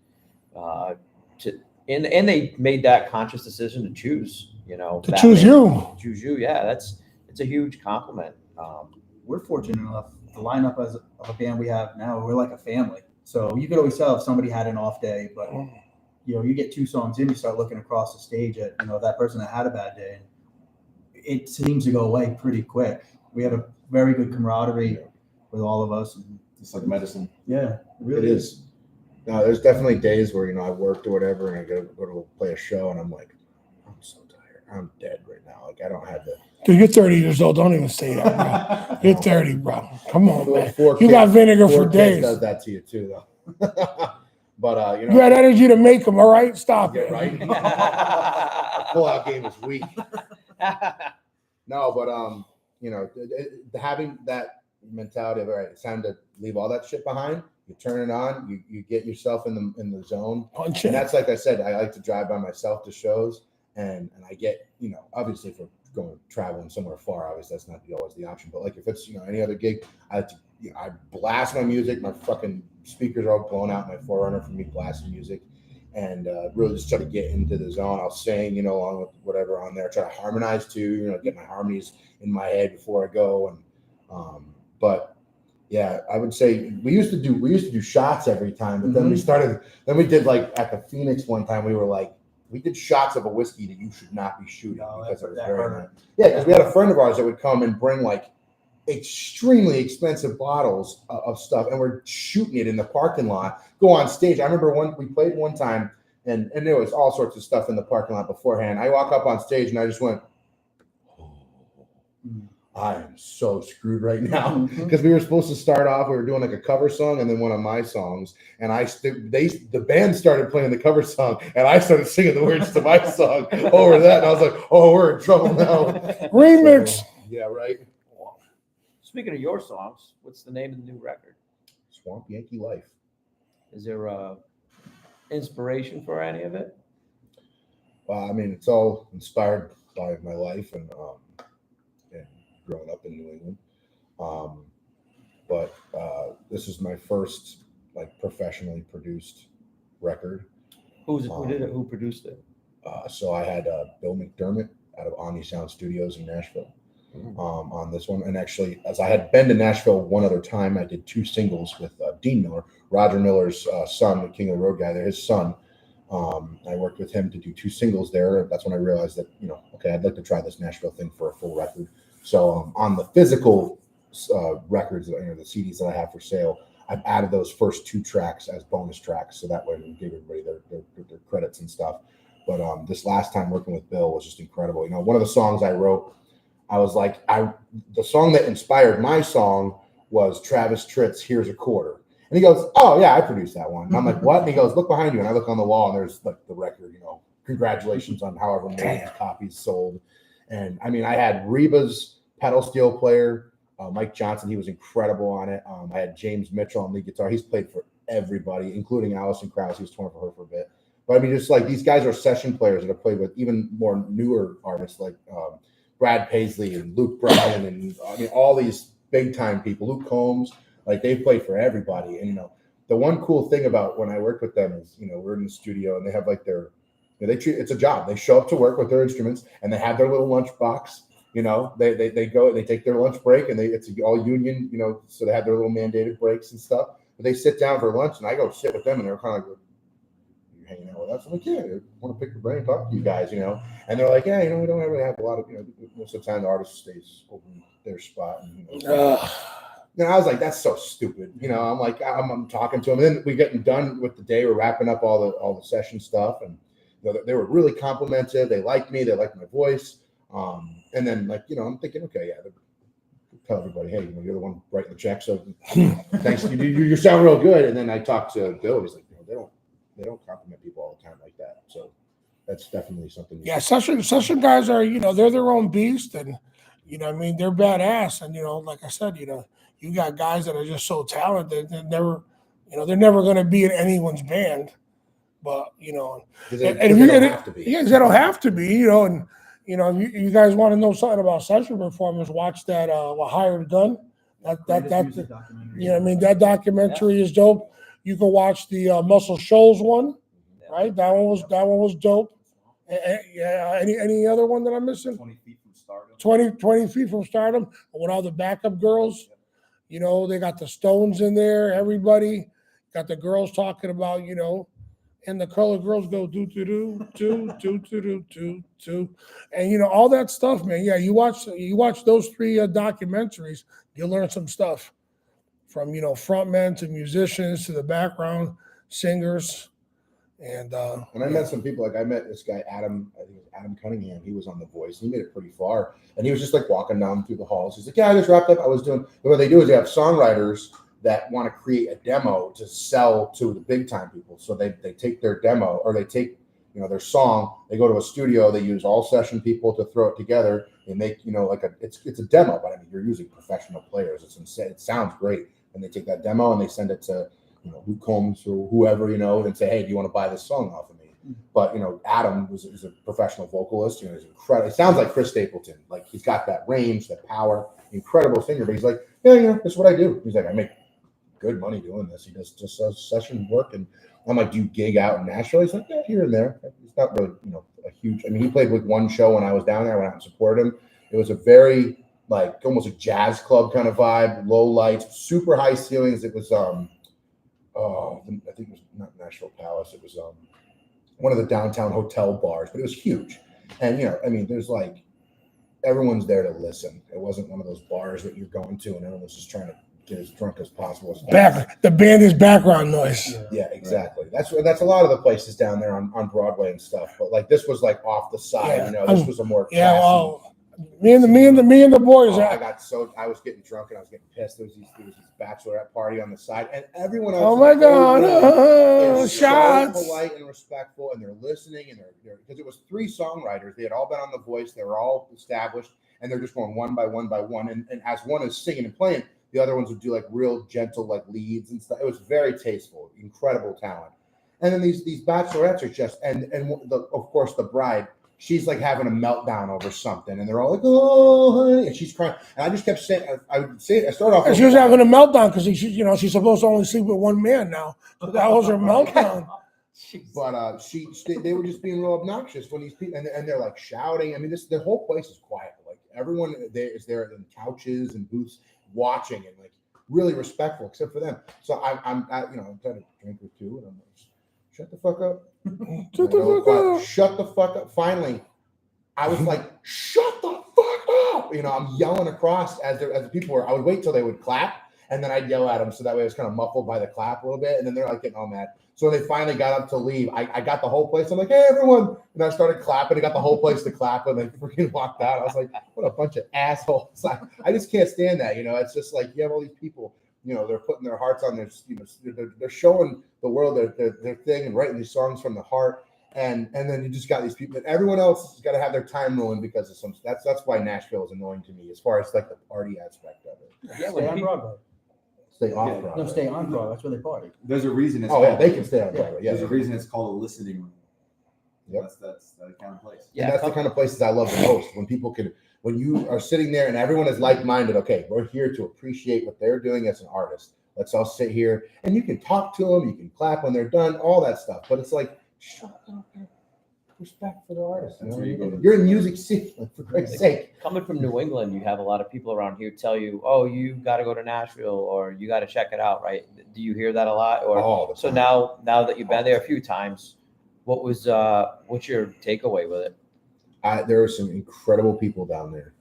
And they made that conscious decision to choose, To choose you. Choose you. Yeah, it's a huge compliment. We're fortunate enough to line up of a band we have now. We're like a family. So you could always tell if somebody had an off day, but you get 2 songs in, you start looking across the stage at that person that had a bad day, and it seems to go away pretty quick. We have a very good camaraderie with all of us. And It's like medicine. yeah, it really It is. No, there's definitely days where I worked or whatever, and I go to play a show, and I'm like, I'm so tired. I'm dead right now. Like I don't have the. Dude, you're 30 years old. Don't even say that, bro. You're 30, bro. Come on, man. Four You got kids- vinegar four for kids days. does that to you too, though. But You had energy to make them, all right? Stop yeah, it. right. Our pull-out game is weak. No, but having that mentality of all right, it's time to leave all that shit behind. You turn it on. You get yourself in the zone. Punch And it. that's like I said, I like to drive by myself to shows, and I get obviously if we're going traveling somewhere far, obviously that's not always the option. But like if it's any other gig, I like to, I blast my music. My fucking speakers are all blown out. My Forerunner for me blasting music, and really just try to get into the zone. I'll sing along with whatever on there. Try to harmonize too. Get my harmonies in my head before I go. And but. Yeah, I would say we used to do shots every time, but then we did like at the Phoenix one time, we did shots of a whiskey that you should not be shooting because it was very nice. Yeah, because we had a friend of ours that would come and bring like extremely expensive bottles of stuff, and we're shooting it in the parking lot, go on stage. I remember we played one time and there was all sorts of stuff in the parking lot beforehand. I walk up on stage and I just went, I am so screwed right now because we were supposed to start off. We were doing like a cover song and then one of my songs, and the band started playing the cover song, and I started singing the words to my song over that, and I was like, "Oh, we're in trouble now." Remix. So, yeah, right. Speaking of your songs, what's the name of the new record? Swamp Yankee Life. Is there inspiration for any of it? Well, I mean, it's all inspired by my life and growing up in New England. But this is my first like professionally produced record. Who did it? Who produced it? So I had Bill McDermott out of Omni Sound Studios in Nashville on this one. And actually, as I had been to Nashville one other time, I did 2 singles with Dean Miller, Roger Miller's son, the King of the Road guy there, his son. I worked with him to do 2 singles there. That's when I realized that, okay, I'd like to try this Nashville thing for a full record. So on the physical records, the CDs that I have for sale, I've added those first 2 tracks as bonus tracks, so that way we give everybody their credits and stuff. But this last time working with Bill was just incredible. One of the songs I wrote, I was like, the song that inspired my song was Travis Tritt's "Here's a Quarter," and he goes, "Oh yeah, I produced that one." And I'm like, "What?" And he goes, "Look behind you," and I look on the wall, and there's like the record. Congratulations on however many copies sold. And I mean, I had Reba's pedal steel player, Mike Johnson. He was incredible on it. I had James Mitchell on lead guitar. He's played for everybody, including Alison Krauss. He was touring for her for a bit. But I mean, just like these guys are session players that have played with even more newer artists like Brad Paisley and Luke Bryan, and I mean, all these big time people. Luke Combs, like they've played for everybody. And the one cool thing about when I work with them is we're in the studio and they have like their it's a job. They show up to work with their instruments and they have their little lunch box. They go and they take their lunch break, and it's all union, so they have their little mandated breaks and stuff. But they sit down for lunch, and I go sit with them, and they're kind of like, "You hanging out with us?" I'm like, "Yeah, I want to pick your brain and talk to you guys, And they're like, "Yeah, we don't really have a lot of, most of the time the artist stays open their spot." And, I was like, "That's so stupid," I'm like, I'm talking to them, and then we getting done with the day. We're wrapping up all the session stuff, and they were really complimented. They liked me. They liked my voice. And then I'm thinking, okay, yeah, tell everybody, hey, you're the one writing the check. So thanks. You sound real good. And then I talked to Bill. He's like, they don't compliment people all the time like that. So that's definitely something. Yeah. Session guys are, they're their own beast, and, I mean, they're badass. And, like I said, you got guys that are just so talented. They're never going to be in anyone's band. But they don't have to be. Yes, they don't have to be. And you guys want to know something about session performers? Watch that Hired Gun. That documentary is dope. You can watch the Muscle Shoals one. right? That one was dope. Yeah. Any other one that I'm missing? 20 feet from stardom. 20 feet from stardom with all the backup girls. You know, they got the Stones in there. Everybody got the girls talking about, you know, and the color girls go do do do do do do do do, and you know all that stuff, man. Yeah, you watch those 3 documentaries, you'll learn some stuff from frontmen to musicians to the background singers, and And I met some people, like I met this guy, Adam, I think it was Adam Cunningham. He was on The Voice. He made it pretty far. And he was just like walking down through the halls. He's like, yeah, I just wrapped up. I was doing, what they do is they have songwriters that want to create a demo to sell to the big time people. So they take their demo, or they take, their song, they go to a studio, they use all session people to throw it together. They make, like it's a demo, but I mean, you're using professional players. It's insane. It sounds great. And they take that demo and they send it to, Luke Combs or whoever, and say, hey, do you want to buy this song off of me? But, Adam is a professional vocalist. He's incredible. It sounds like Chris Stapleton. Like, he's got that range, that power, incredible singer. But he's like, yeah, that's what I do. He's like, I make good money doing this. He just does session work. And I'm like, do you gig out in Nashville? He's like, yeah, here and there. It's not really, a huge, I mean, he played with one show when I was down there. I went out and supported him. It was a very, like, almost a jazz club kind of vibe, low lights, super high ceilings. It was, I think it was not Nashville Palace. It was one of the downtown hotel bars, but it was huge. And, I mean, there's like, everyone's there to listen. It wasn't one of those bars that you're going to and everyone's just trying to get as drunk as possible. The band is background noise. Yeah, exactly. That's a lot of the places down there on Broadway and stuff. But like, this was like off the side, this was a more classy. Yeah, well, me and the boys. I was getting drunk and I was getting pissed. There was this bachelorette party on the side, and everyone else. Oh my God! Is Shots. So polite and respectful, and they're listening, and they're because it was 3 songwriters. They had all been on The Voice. They were all established, and they're just going one by one. And as one is singing and playing, the other ones would do like real gentle like leads and stuff. It was very tasteful, incredible talent. And then these bachelorettes are just of course the bride. She's like having a meltdown over something, and they're all like, "Oh, honey," and she's crying. And I just kept saying, I started off. And she was having a meltdown because she's supposed to only sleep with one man now. So that was her meltdown. But they were just being real obnoxious when these people, and they're like shouting. I mean, the whole place is quiet. Like everyone there is there in couches and booths watching and like really respectful, except for them. So I'm had a drink or two, and I'm like, shut the fuck up. Shut the fuck up. Finally, I was like, shut the fuck up. I'm yelling across as the people were. I would wait till they would clap, and then I'd yell at them. So that way I was kind of muffled by the clap a little bit. And then they're like getting all mad. So when they finally got up to leave, I got the whole place. I'm like, hey, everyone. And I started clapping. I got the whole place to clap, and they freaking walked out. I was like, what a bunch of assholes. I just can't stand that. It's just like you have all these people. They're putting their hearts on their, they're showing the world their thing and writing these songs from the heart. And then you just got these people, and everyone else has got to have their time ruined because of some. That's why Nashville is annoying to me as far as like the party aspect of it. Yeah, stay on Broadway. Stay off Broadway. No, stay on Broadway. That's where they party. There's a reason. They can stay on Broadway. Yeah, there's a reason it's called a listening room. Yep. That's that kind of place. Yeah, and that's the kind of places I love the most. When you are sitting there and everyone is like-minded. Okay, we're here to appreciate what they're doing as an artist. Let's all sit here, and you can talk to them, you can clap when they're done, all that stuff. But it's like, shut up, respect for the artist. You're in music city, for Christ's sake. Coming from New England, you have a lot of people around here tell you, "Oh, you got to go to Nashville, or you got to check it out." Right? Do you hear that a lot? Or so now that you've been there a few times, what's your takeaway with it? There are some incredible people down there,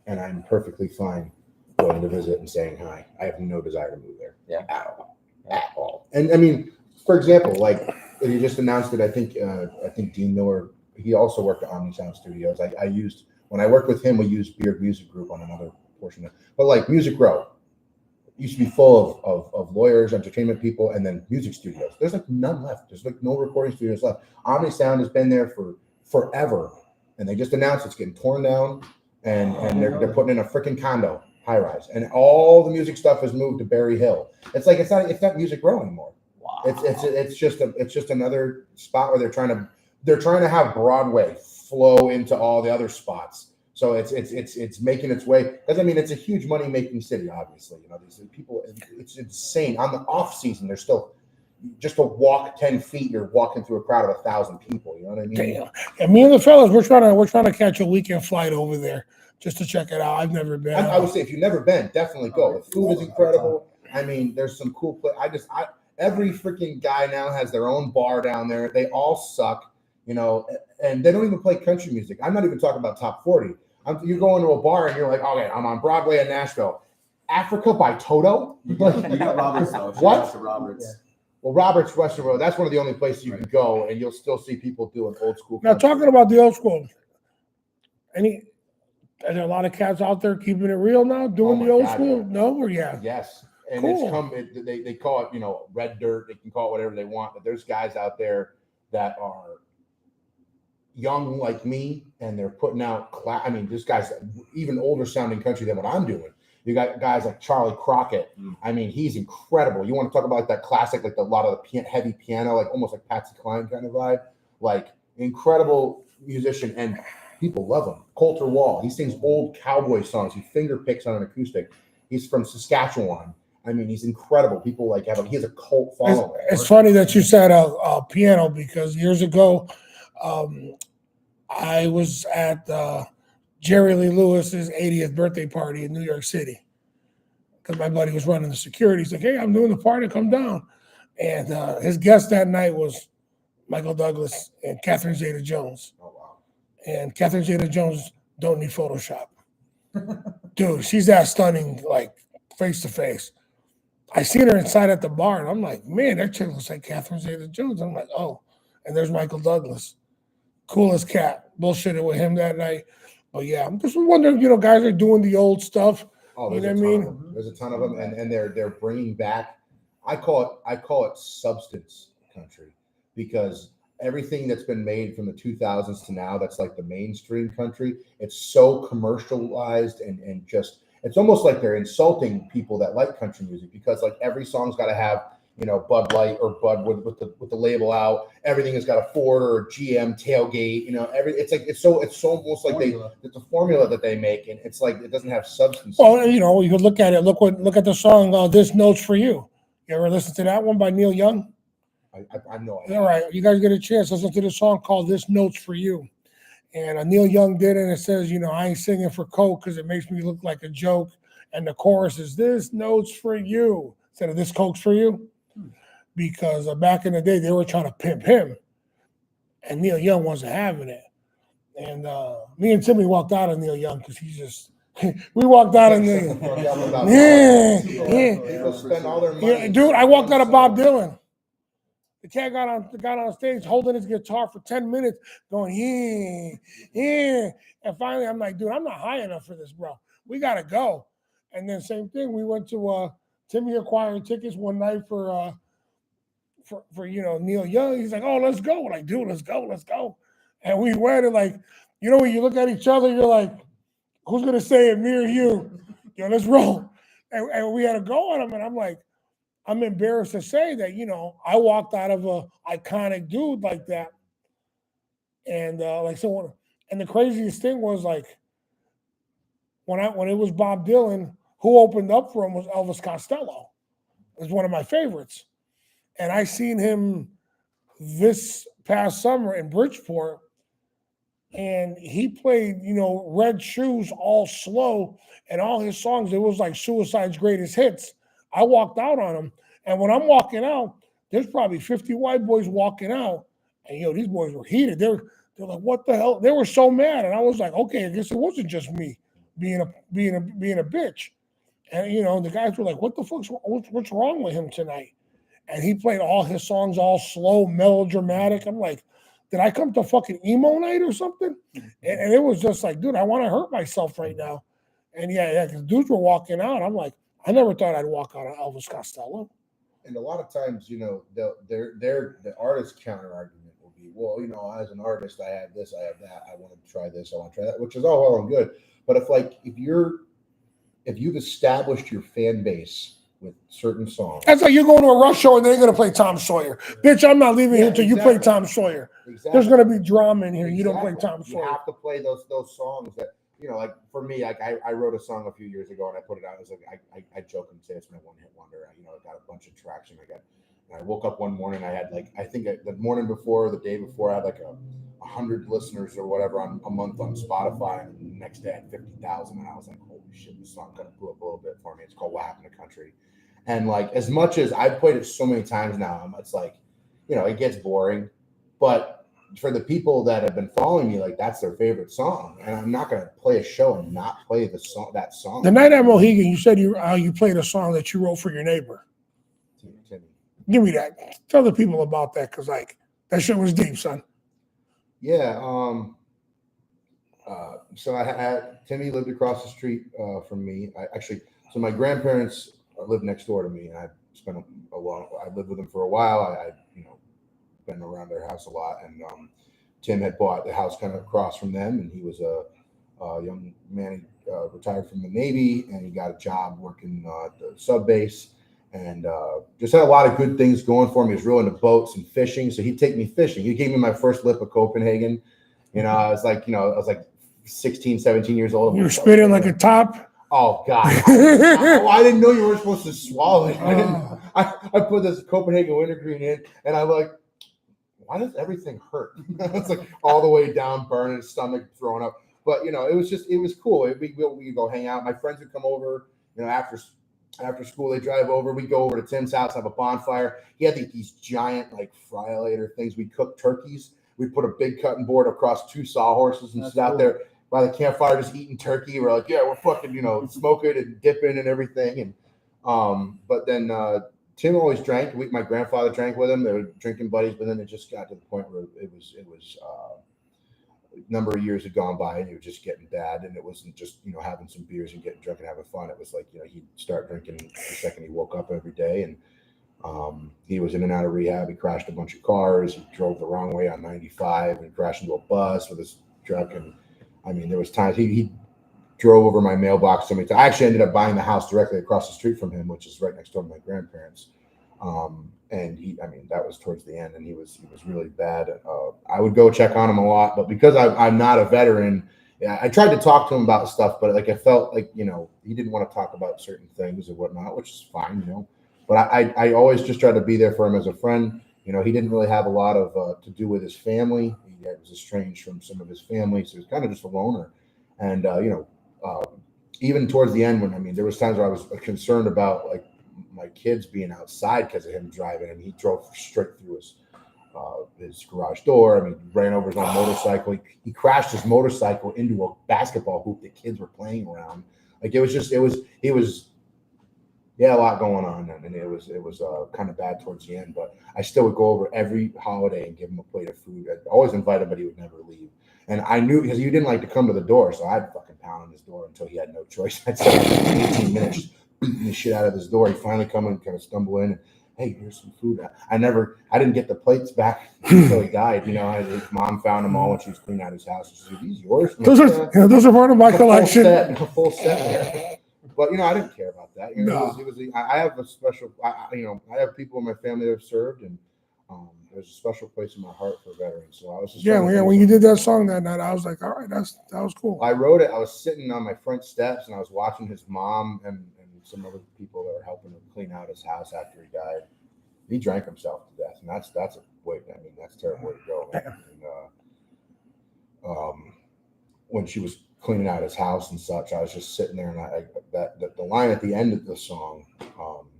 and I'm perfectly fine going to visit and saying hi. I have no desire to move there. Yeah. At all. And I mean, for example, like you just announced it. I think Dean Miller. He also worked at Omni Sound Studios. When I worked with him, we used Beard Music Group on another portion of it. But like Music Row used to be full of lawyers, entertainment people, and then music studios. There's like none left. There's like no recording studios left. Omni Sound has been there for forever, and they just announced it's getting torn down, and they're putting in a freaking condo high rise, and all the music stuff has moved to Berry Hill. It's like it's not Music Row anymore. Wow. It's just another spot where they're trying to have Broadway flow into all the other spots. So it's making its way, because I mean it's a huge money making city. Obviously, these people. It's insane. On the off season, they're still just to walk 10 feet, you're walking through a crowd of 1,000 people. You know what I mean? Damn. And me and the fellas, we're trying to catch a weekend flight over there just to check it out. I've never been. I would say if you've never been, definitely go. The food is incredible. I mean, there's some cool every freaking guy now has their own bar down there. They all suck, you know, and they don't even play country music. I'm not even talking about top 40. You go into a bar and you're like, okay, I'm on Broadway in Nashville. Africa by Toto? You got Roberts though. What? Roberts. Yeah. Well, Roberts Western Road, that's one of the only places you can go and you'll still see people doing old school. Now, talking about the old school, are there a lot of cats out there keeping it real now, doing the old school? Yeah. No, or yeah? Yes. And Cool. they call it, you know, red dirt. They can call it whatever they want. But there's guys out there that are young like me, and they're putting out. I mean, this guy's even older sounding country than what I'm doing. You got guys like Charlie Crockett. I mean, he's incredible. You want to talk about like that classic, like a lot of the heavy piano, like almost like Patsy Cline kind of vibe. Like incredible musician, and people love him. Coulter Wall. He sings old cowboy songs. He finger picks on an acoustic. He's from Saskatchewan. I mean, he's incredible. People like he has a cult following. It's funny that you said piano, because years ago, I was at Jerry Lee Lewis's 80th birthday party in New York City because my buddy was running the security. He's like, "Hey, I'm doing the party, come down." And his guest that night was Michael Douglas and Catherine Zeta-Jones. Oh wow! And Catherine Zeta-Jones don't need Photoshop. Dude, she's that stunning, like face to face. I seen her inside at the bar, and I'm like, man, that chick looks like Catherine Zeta-Jones. I'm like, oh, and there's Michael Douglas, coolest cat. Bullshitted with him that night, but yeah, I'm just wondering, you know, guys are doing the old stuff. Oh, You there's know a what I ton of them. There's a ton of them, and they're bringing back. I call it substance country, because everything that's been made from the 2000s to now, that's like the mainstream country. It's so commercialized and just. It's almost like they're insulting people that like country music, because like every song's got to have, you know, Bud Light or Bud with the label out. Everything has got a Ford or a GM tailgate. You know, it's so almost like it's a formula that they make, and it's like it doesn't have substance. Well, you know, you could look at it. Look at the song "This Note's for You." You ever listen to that one by Neil Young? I know. All right, you guys get a chance, listen to the song called "This Note's for You." And Neil Young did it, and it says, you know, I ain't singing for coke because it makes me look like a joke. And the chorus is, "This note's for you," instead of "This coke's for you." Because back in the day, they were trying to pimp him, and Neil Young wasn't having it. And me and Timmy walked out of Neil Young because he just, we walked out of Neil Young. People spend all their money. Yeah, dude, I walked out of Bob Dylan. The cat got on stage holding his guitar for 10 minutes, going, yeah. And finally, I'm like, dude, I'm not high enough for this, bro. We got to go. And then same thing, we went to Timmy acquired tickets one night for you know, Neil Young. He's like, oh, let's go. We're like, dude, let's go. And we went, and like, you know, when you look at each other, you're like, who's going to say it, me or you? Yo, let's roll. And we had to go on him, and I'm like, I'm embarrassed to say that, you know, I walked out of a iconic dude like that. And and the craziest thing was, like, when it was Bob Dylan, who opened up for him was Elvis Costello. It was one of my favorites. And I seen him this past summer in Bridgeport, and he played, you know, Red Shoes all slow, and all his songs, it was like Suicide's greatest hits. I walked out on him, and when I'm walking out, there's probably 50 white boys walking out, and, you know, these boys were heated. They're like, what the hell? They were so mad, and I was like, okay, I guess it wasn't just me being a bitch. And, you know, the guys were like, what the fuck's what's wrong with him tonight? And he played all his songs all slow, melodramatic. I'm like, did I come to fucking emo night or something? And it was just like, dude, I want to hurt myself right now. And yeah, because dudes were walking out. I'm like, I never thought I'd walk out on Elvis Costello. And a lot of times, you know, the artist counter argument will be, well, you know, as an artist, I have this, I have that, I want to try this, I want to try that, which is all well and good. But if you've established your fan base with certain songs, that's like you go to a Rush show and they're going to play Tom Sawyer. Bitch, I'm not leaving here until you play Tom Sawyer. Exactly. There's going to be drama in here. You don't play Tom Sawyer. You have to play those songs that, you know, like for me, like I wrote a song a few years ago and I put it out. It was like I joke and say it's my one hit wonder. You know, I got a bunch of traction. I got And I woke up one morning, I had like, I think the morning before, the day before, I had like 100 listeners or whatever on a month on Spotify, and the next day I had 50,000, and I was like, holy shit, this song kind of blew up a little bit for me. It's called What Happened to Country. And like, as much as I've played it so many times now, it's like, you know, it gets boring, but for the people that have been following me, like that's their favorite song, and I'm not going to play a show and not play the song, that song. The night at Mohegan, you said you played a song that you wrote for your neighbor. Timmy. Give me that. Tell the people about that, because like that shit was deep, son. Yeah. So I had Timmy lived across the street from me. So my grandparents lived next door to me, and I spent I lived with them for a while. I you know, been around their house a lot, and Tim had bought the house kind of across from them, and he was a young man. He retired from the Navy, and he got a job working at the sub base, and just had a lot of good things going for him. He was real into boats and fishing, so he'd take me fishing. He gave me my first lip of Copenhagen. You know, I was like 16, 17 years old. You were spitting like a top. Oh God! I didn't know you were supposed to swallow it. I put this Copenhagen wintergreen in, and I'm like, why does everything hurt? It's like all the way down, burning, stomach, throwing up. But you know, it was cool. We go hang out. My friends would come over. You know, after school, they drive over. We go over to Tim's house, have a bonfire. He had these giant like fry-later things. We cook turkeys. We put a big cutting board across 2 sawhorses and sit out there by the campfire just eating turkey. We're like, yeah, we're fucking, you know, smoking and dipping and everything. And but then Tim always drank. My grandfather drank with him. They were drinking buddies, but then it just got to the point where it was a number of years had gone by, and it was just getting bad. And it wasn't just, you know, having some beers and getting drunk and having fun. It was like, you know, he'd start drinking the second he woke up every day. And he was in and out of rehab. He crashed a bunch of cars. He drove the wrong way on 95 and crashed into a bus with his truck. And I mean, there was times he drove over my mailbox so many times. I actually ended up buying the house directly across the street from him, which is right next door to my grandparents. And that was towards the end, and he was really bad. I would go check on him a lot, but because I'm not a veteran, I tried to talk to him about stuff, but like I felt like, you know, he didn't want to talk about certain things or whatnot, which is fine, you know. But I always just tried to be there for him as a friend. You know, he didn't really have a lot of to do with his family. He was estranged from some of his family, so he was kind of just a loner. And even towards the end, when there was times where I was concerned about like my kids being outside because of him driving, and he drove straight through his garage door. I mean, ran over his own motorcycle. He crashed his motorcycle into a basketball hoop that kids were playing around. Like it was a lot going on, and it was kind of bad towards the end. But I still would go over every holiday and give him a plate of food. I'd always invite him, but he would never leave. And I knew, because he didn't like to come to the door, so I'd fucking pound on his door until he had no choice. I'd sit 18 minutes beating the shit out of his door. He'd finally come and kind of stumble in. And, hey, here's some food. I didn't get the plates back until he died. You know, his mom found them all when she was cleaning out his house. She said, "These yours?" Those are part of my collection. A full set there. But you know, I didn't care about that. You know, No. I have a special. I have people in my family that have served, and there's a special place in my heart for veterans. So I was just when you did that song that night, I was like, all right, that was cool. I wrote it. I was sitting on my front steps, and I was watching his mom and some other people that were helping him clean out his house after he died. He drank himself to death, and that's a way. That's a terrible way to go. And, when she was cleaning out his house and such, I was just sitting there, and the line at the end of the song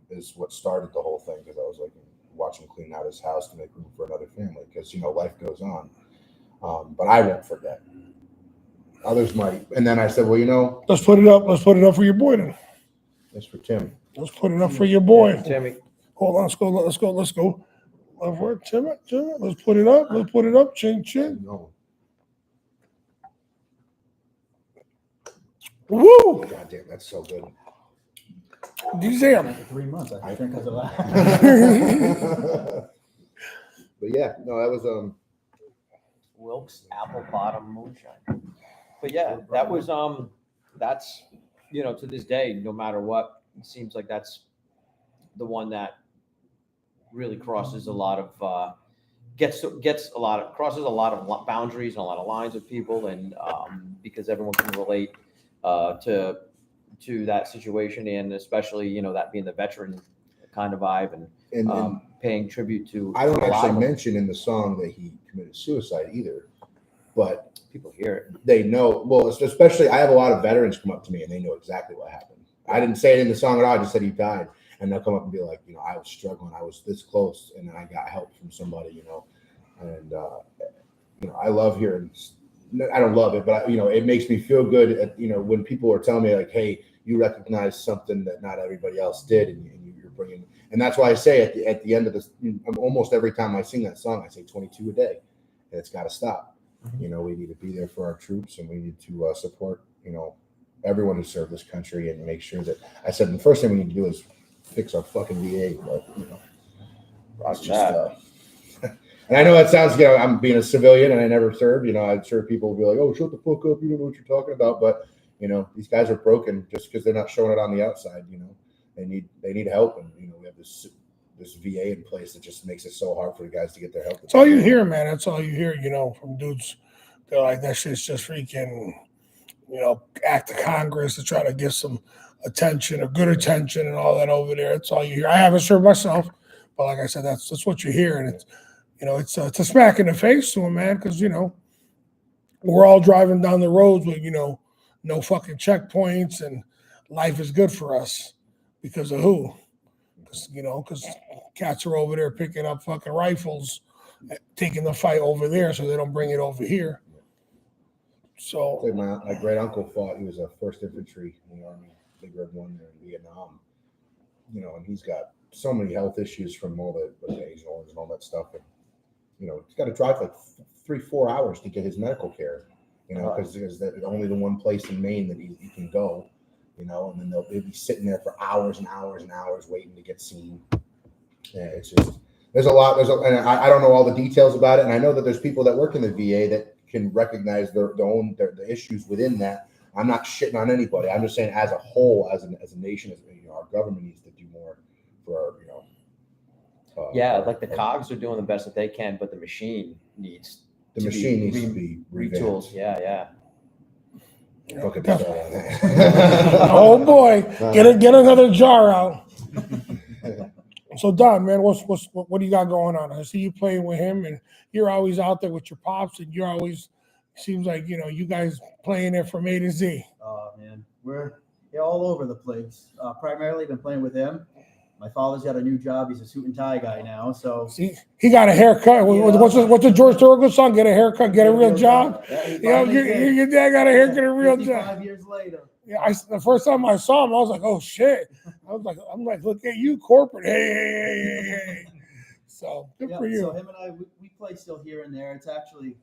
is what started the whole thing, because I was like watching him clean out his house to make room for another family, because you know life goes on. But I won't forget. Others might. And then I said, well, you know, let's put it up. Let's put it up for your boy then. It's for Tim. Let's put it up for your boy. Timmy. Hold on, let's go. Timmy. Let's put it up. Chin, chin. No. Woo! God damn, that's so good. Damn. After 3 months, I drink because of that. But yeah, no, that was Wilkes apple bottom moonshine. But yeah, that was that's, you know, to this day, no matter what, it seems like that's the one that really crosses a lot of crosses a lot of boundaries and a lot of lines of people, and because everyone can relate to that situation, and especially, you know, that being the veteran kind of vibe and paying tribute to. I don't a lot actually of them. mention in the song that he committed suicide either, but People hear it. they know. Well, especially I have a lot of veterans come up to me and they know exactly what happened. I didn't say it in the song at all. I just said he died, and they'll come up and be like, I was struggling. I was this close, and then I got help from somebody, and I love hearing. I don't love it, but it makes me feel good. When people are telling me like, "Hey, you recognize something that not everybody else did," and you're bringing. And that's why I say at the end of this, almost every time I sing that song, I say 22 a day, and it's got to stop. We need to be there for our troops, and we need to support, everyone who served this country, and make sure that. I said the first thing we need to do is fix our fucking VA, but it's just. And I know that sounds, I'm being a civilian and I never served. I'm sure people will be like, "Oh, shut the fuck up! You don't know what you're talking about." But these guys are broken just because they're not showing it on the outside. They need help, and we have this VA in place that just makes it so hard for the guys to get their help. That's all you hear, man. That's all you hear, from dudes. They're like, that shit's just freaking, act of Congress to try to get some attention or good attention and all that over there. That's all you hear. I haven't served myself, but like I said, that's what you hear, and it's it's a smack in the face to them, man, because we're all driving down the roads with no fucking checkpoints, and life is good for us because of who? Because cats are over there picking up fucking rifles, taking the fight over there, so they don't bring it over here. So like my great uncle fought. He was a 1st Infantry in the Army, Big Red One there in Vietnam. And he's got so many health issues from all the Agent Orange and all that stuff, and he's got to drive like 3-4 hours to get his medical care. Because there's only the one place in Maine that he can go. And then they'll be sitting there for hours and hours and hours waiting to get seen. Yeah, it's just and I don't know all the details about it, and I know that there's people that work in the VA that can recognize the issues within that. I'm not shitting on anybody. I'm just saying, as a whole, as a nation, our government needs to do more for our. Like the cogs are doing the best that they can, but the machine needs to be retools. Yeah. Oh boy, get another jar out. So Don, man, what do you got going on? I see you playing with him, and you're always out there with your pops, and you're always seems like you guys playing there from A to Z. Oh man, we're all over the place. Primarily been playing with him. My father's got a new job. He's a suit and tie guy now. So see, he got a haircut. What's the George Thorogood song? Get a haircut, get a real job. Your dad got a haircut, a real job. 5 years later. Yeah, the first time I saw him, I was like, "Oh shit!" I'm like, "Look at you, corporate." Hey. So good for you. So him and I, we play still here and there. It's actually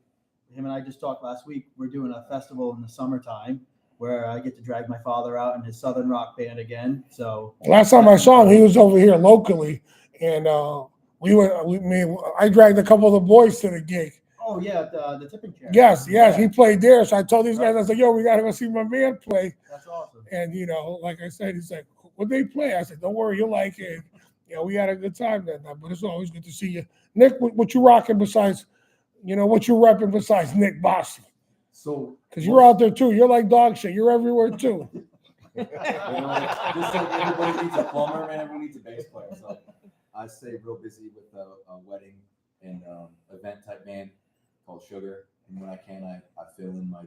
him and I just talked last week. We're doing a festival in the summertime where I get to drag my father out in his Southern rock band again. So last time I saw him, he was over here locally, and I dragged a couple of the boys to the gig. Oh yeah, the tipping chair. Yes, he played there. So I told these guys, I said, "Yo, we gotta go see my man play." That's awesome. And like I said, he's like, "What they play?" I said, "Don't worry, you'll like it." We had a good time that night. But it's always good to see you, Nick. What you rocking besides, what you repping besides Nick Bosse? So, because you're out there too. You're like dog shit. You're everywhere too. Just like everybody needs a plumber, man. Everyone needs a bass player. So I stay real busy with a wedding and event type band called Sugar. And when I can, I fill in my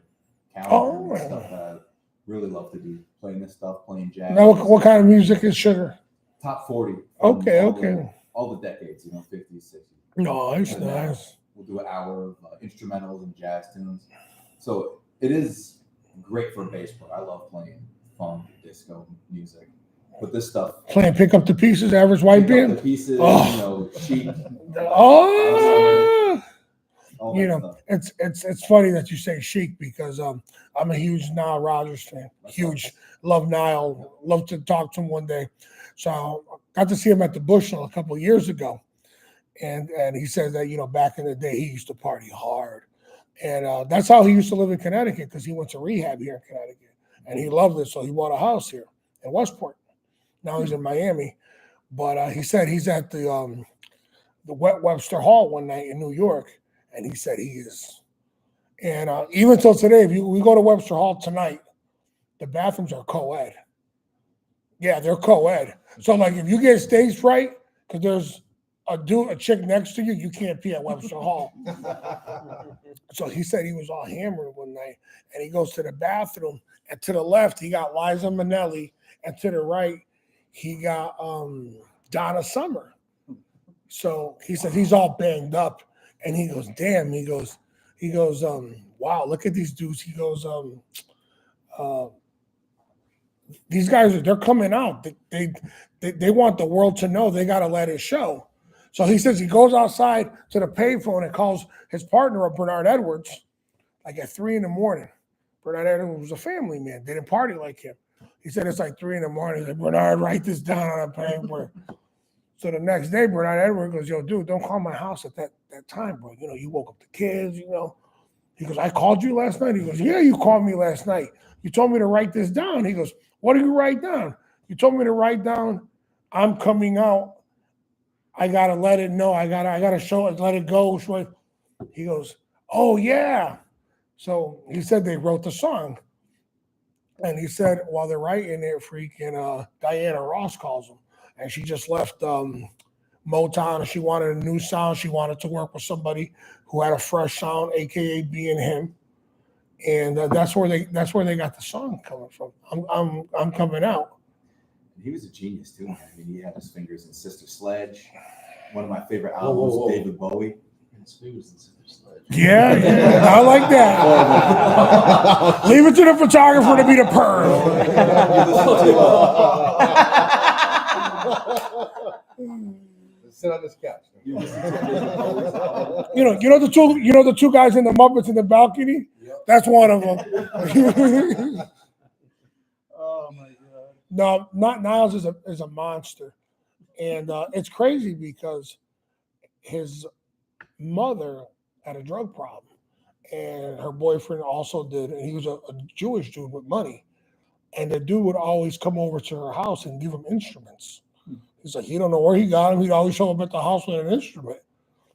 calendar and stuff that I really love to do. Playing this stuff, playing jazz. Now, what kind of music is Sugar? Top 40. Okay. All the decades, 50s, 60s. Nice. We'll do an hour of instrumentals and jazz tunes. So it is great for a bass player. I love playing funk, disco music. But this stuff. Playing Pick Up the Pieces, Average White Band? The pieces, Chic. It's funny that you say Chic because I'm a huge Nile Rodgers fan. Huge. Love Nile. Love to talk to him one day. So I got to see him at the Bushnell a couple of years ago. And he says that, back in the day, he used to party hard. And that's how he used to live in Connecticut because he went to rehab here in Connecticut. And he loved it, so he bought a house here in Westport. Now he's in Miami. But he said he's at the Webster Hall one night in New York, and he said he is. And even till today, if we go to Webster Hall tonight, the bathrooms are co-ed. Yeah, they're co-ed. So like if you get stage fright, because there's a chick next to you, you can't pee at Webster Hall. So he said he was all hammered one night, and he goes to the bathroom, and to the left he got Liza Minnelli, and to the right he got Donna Summer. So he said he's all banged up, and he goes, "Damn!" He goes, "Wow, look at these dudes." He goes, "These guys they're coming out. They want the world to know. They got to let it show." So he says he goes outside to the payphone and calls his partner up, Bernard Edwards, like at 3 a.m. Bernard Edwards was a family man. They didn't party like him. He said it's like 3 a.m. He's like, "Bernard, write this down on a paper." So the next day, Bernard Edwards goes, "Yo, dude, don't call my house at that time, bro. You know, you woke up the kids, you know." He goes, "I called you last night?" He goes, "Yeah, you called me last night. You told me to write this down." He goes, "What did you write down?" "You told me to write down, I'm coming out. I gotta let it know. I gotta show it, let it go." He goes, "Oh yeah." So he said they wrote the song. And he said while they're writing it, freaking Diana Ross calls him. And she just left Motown, and she wanted a new sound. She wanted to work with somebody who had a fresh sound, aka being him. And that's where they got the song coming from. I'm coming out. He was a genius too, man. I mean, he had his fingers in Sister Sledge. One of my favorite albums, David Bowie. His fingers in Sister Sledge. Yeah, I like that. Leave it to the photographer to be the perm. Sit on this couch. You know the two guys in the Muppets in the balcony. Yep. That's one of them. Oh my God. No, not Niles is a monster, and it's crazy because his mother had a drug problem, and her boyfriend also did, and he was a Jewish dude with money, and the dude would always come over to her house and give him instruments. He's like, you don't know where he got him. He'd always show up at the house with an instrument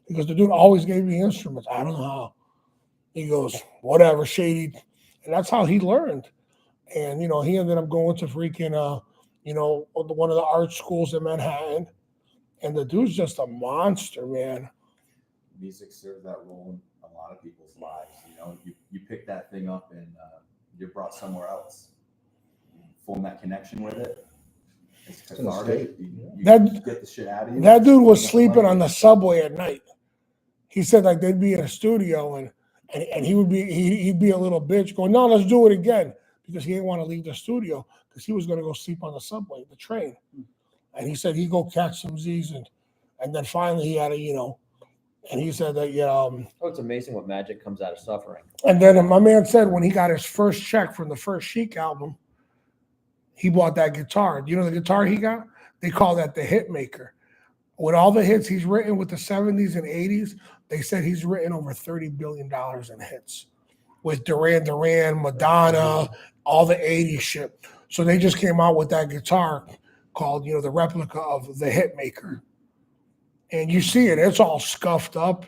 because the dude always gave me instruments. I don't know how. He goes, whatever, shady, and that's how he learned. And, he ended up going to freaking, one of the art schools in Manhattan. And the dude's just a monster, man. Music serves that role in a lot of people's lives. You pick that thing up and you're brought somewhere else. You form that connection with it. It's cathartic. You get the shit out of you. That dude was sleeping on the subway at night. He said like they'd be in a studio and he'd be a little bitch going, "No, let's do it again." Because he didn't want to leave the studio because he was going to go sleep on the subway, the train. And he said he'd go catch some Z's and then finally he had and he said that, it's amazing what magic comes out of suffering. And then my man said when he got his first check from the first Chic album, he bought that guitar. You know the guitar he got? They call that the hit maker. With all the hits he's written with the 70s and 80s, they said he's written over $30 billion in hits. With Duran Duran, Madonna, all the 80s shit. So they just came out with that guitar called, the replica of the hit maker. And you see it, it's all scuffed up.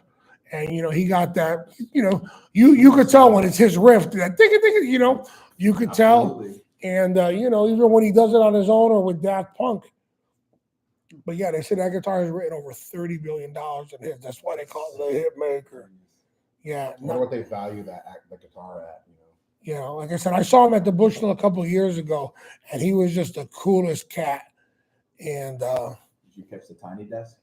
And, he got that, you could tell when it's his riff, that ding, you could tell. And, even when he does it on his own or with Daft Punk. But yeah, they said that guitar has written over $30 billion in hits. That's why they call it the hit maker. Yeah. I wonder what they value the guitar at, Like I said, I saw him at the Bushnell a couple of years ago, and he was just the coolest cat. And did you catch the tiny desk?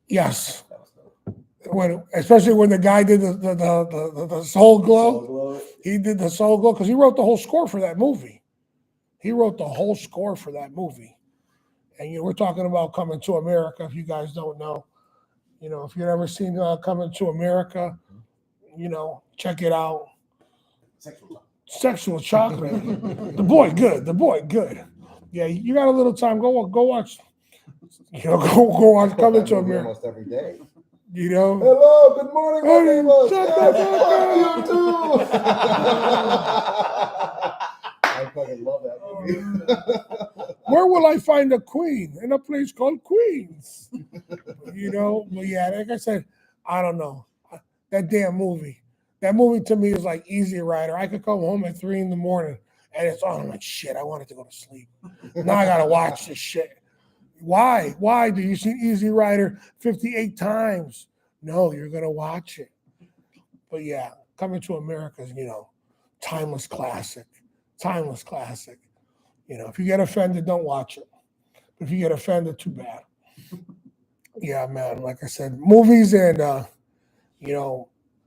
Yes. That was dope. Especially when the guy did the Soul Glow. He did the Soul Glow because he wrote the whole score for that movie. And we're talking about Coming to America. If you guys don't know, if you've never seen Coming to America, check it out. Sexual Chocolate. The boy good. Yeah, you got a little time. Go watch. Go watch Coming to America. Almost every day. Hello, good morning, my neighbors. You too. I fucking love that movie. Where will I find a queen? In a place called Queens. But yeah, like I said, I don't know. That damn movie. That movie to me is like Easy Rider. I could come home at 3 a.m. and it's on. I'm like, shit, I wanted to go to sleep. Now I gotta watch this shit. Why? Why do you see Easy Rider 58 times? No, you're gonna watch it. But yeah, Coming to America is, timeless classic. Timeless classic. If you get offended, don't watch it. If you get offended, too bad. Yeah, man. Like I said, movies and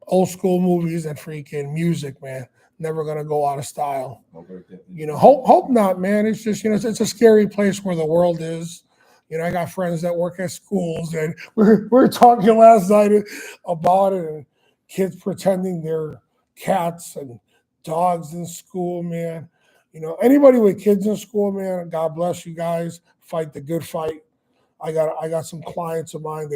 old school movies and freaking music, man. Never gonna go out of style. Hope not, man. It's just it's a scary place where the world is. I got friends that work at schools, and we were talking last night about it, and kids pretending they're cats and dogs in school, man. Anybody with kids in school, man, God bless you guys. Fight the good fight. I got some clients of mine.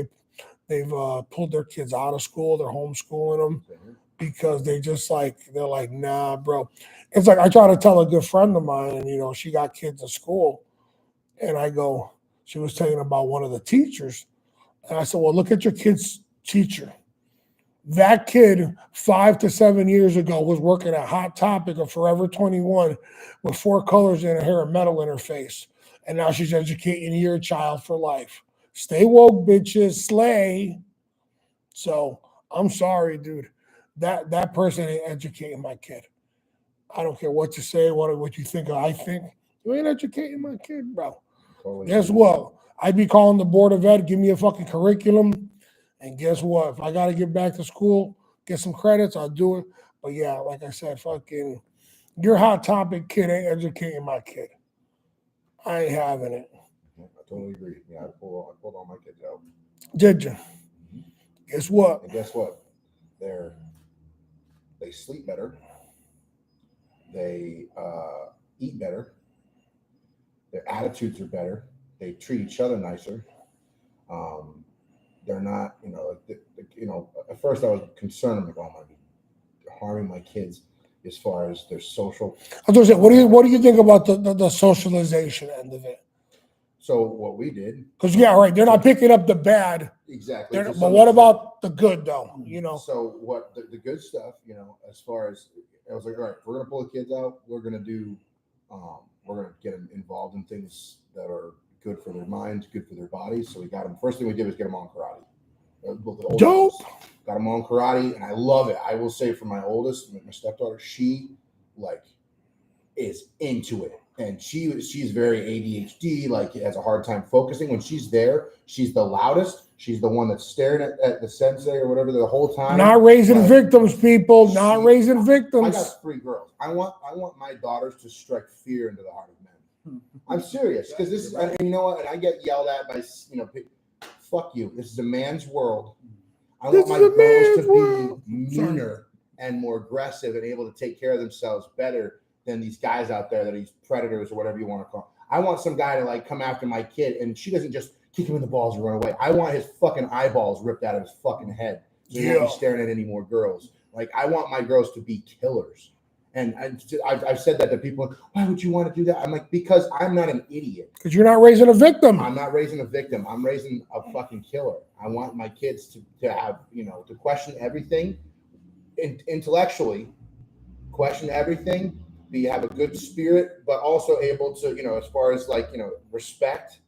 They've pulled their kids out of school. They're homeschooling them because they're like, nah, bro. It's like I try to tell a good friend of mine, and she got kids in school, and I go, she was telling about one of the teachers, and I said, well, look at your kid's teacher. That kid 5 to 7 years ago was working at Hot Topic or Forever 21 with 4 colors in her hair and metal in her face. And now she's educating your child for life. Stay woke, bitches. Slay. So I'm sorry, dude. That person ain't educating my kid. I don't care what you say, what you think I think. You ain't educating my kid, bro. Guess what? I'd be calling the board of ed, give me a fucking curriculum. And guess what? If I got to get back to school, get some credits, I'll do it. But yeah, like I said, fucking, your Hot Topic kid ain't educating my kid. I ain't having it. I totally agree. Yeah, I pulled all my kids out. Did you? Guess what? And guess what? They sleep better. They eat better. Their attitudes are better. They treat each other nicer. They're not, at first I was concerned about harming my kids as far as their social. I was going to say, what do you think about the socialization end of it? So what we did. Because, yeah, right, they're not picking up the bad. Exactly. But what about the good, though? So what the good stuff, as far as, I was like, all right, we're going to pull the kids out. We're going to do, we're going to get them involved in things that are good for their minds, good for their bodies. So we got them. First thing we did was get them on karate. Dope. Got them on karate, and I love it. I will say for my oldest, my stepdaughter, she is into it, and she's very ADHD. Has a hard time focusing. When she's there, she's the loudest. She's the one that's staring at the sensei or whatever the whole time. Not raising victims, people. Not raising victims. I got 3 girls. I want my daughters to strike fear into the heart of men. I'm serious, because this is, and you know what? And I get yelled at by fuck you. This is a man's world. I want my girls to be meaner and more aggressive and able to take care of themselves better than these guys out there that are these predators or whatever you want to call them. I want some guy to come after my kid, and she doesn't just kick him in the balls and run away. I want his fucking eyeballs ripped out of his fucking head so he won't be staring at any more girls. I want my girls to be killers. And I've said that to people. Why would you want to do that? I'm like, because I'm not an idiot. Because you're not raising a victim. I'm not raising a victim. I'm raising a fucking killer. I want my kids to have, to question everything intellectually, question everything, have a good spirit, but also able to, as far as respect,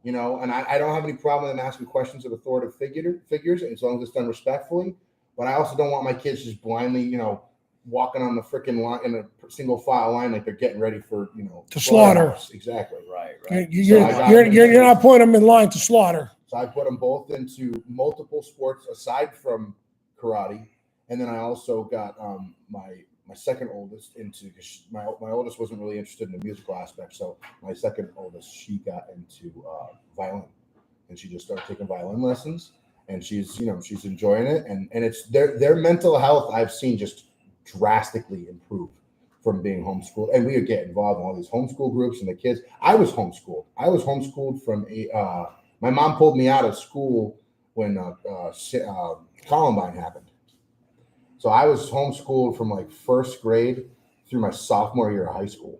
and I don't have any problem with them asking questions of authoritative figures as long as it's done respectfully. But I also don't want my kids just blindly, walking on the freaking line in a single file line like they're getting ready for to slaughter. Exactly. Right. You're not putting them in line to slaughter. So I put them both into multiple sports aside from karate, and then I also got my second oldest into, my oldest wasn't really interested in the musical aspect, so my second oldest, she got into violin, and she just started taking violin lessons, and she's enjoying it, and it's their mental health I've seen just drastically improve from being homeschooled. And we would get involved in all these homeschool groups and the kids. I was homeschooled from my mom pulled me out of school when Columbine happened. So I was homeschooled from first grade through my sophomore year of high school.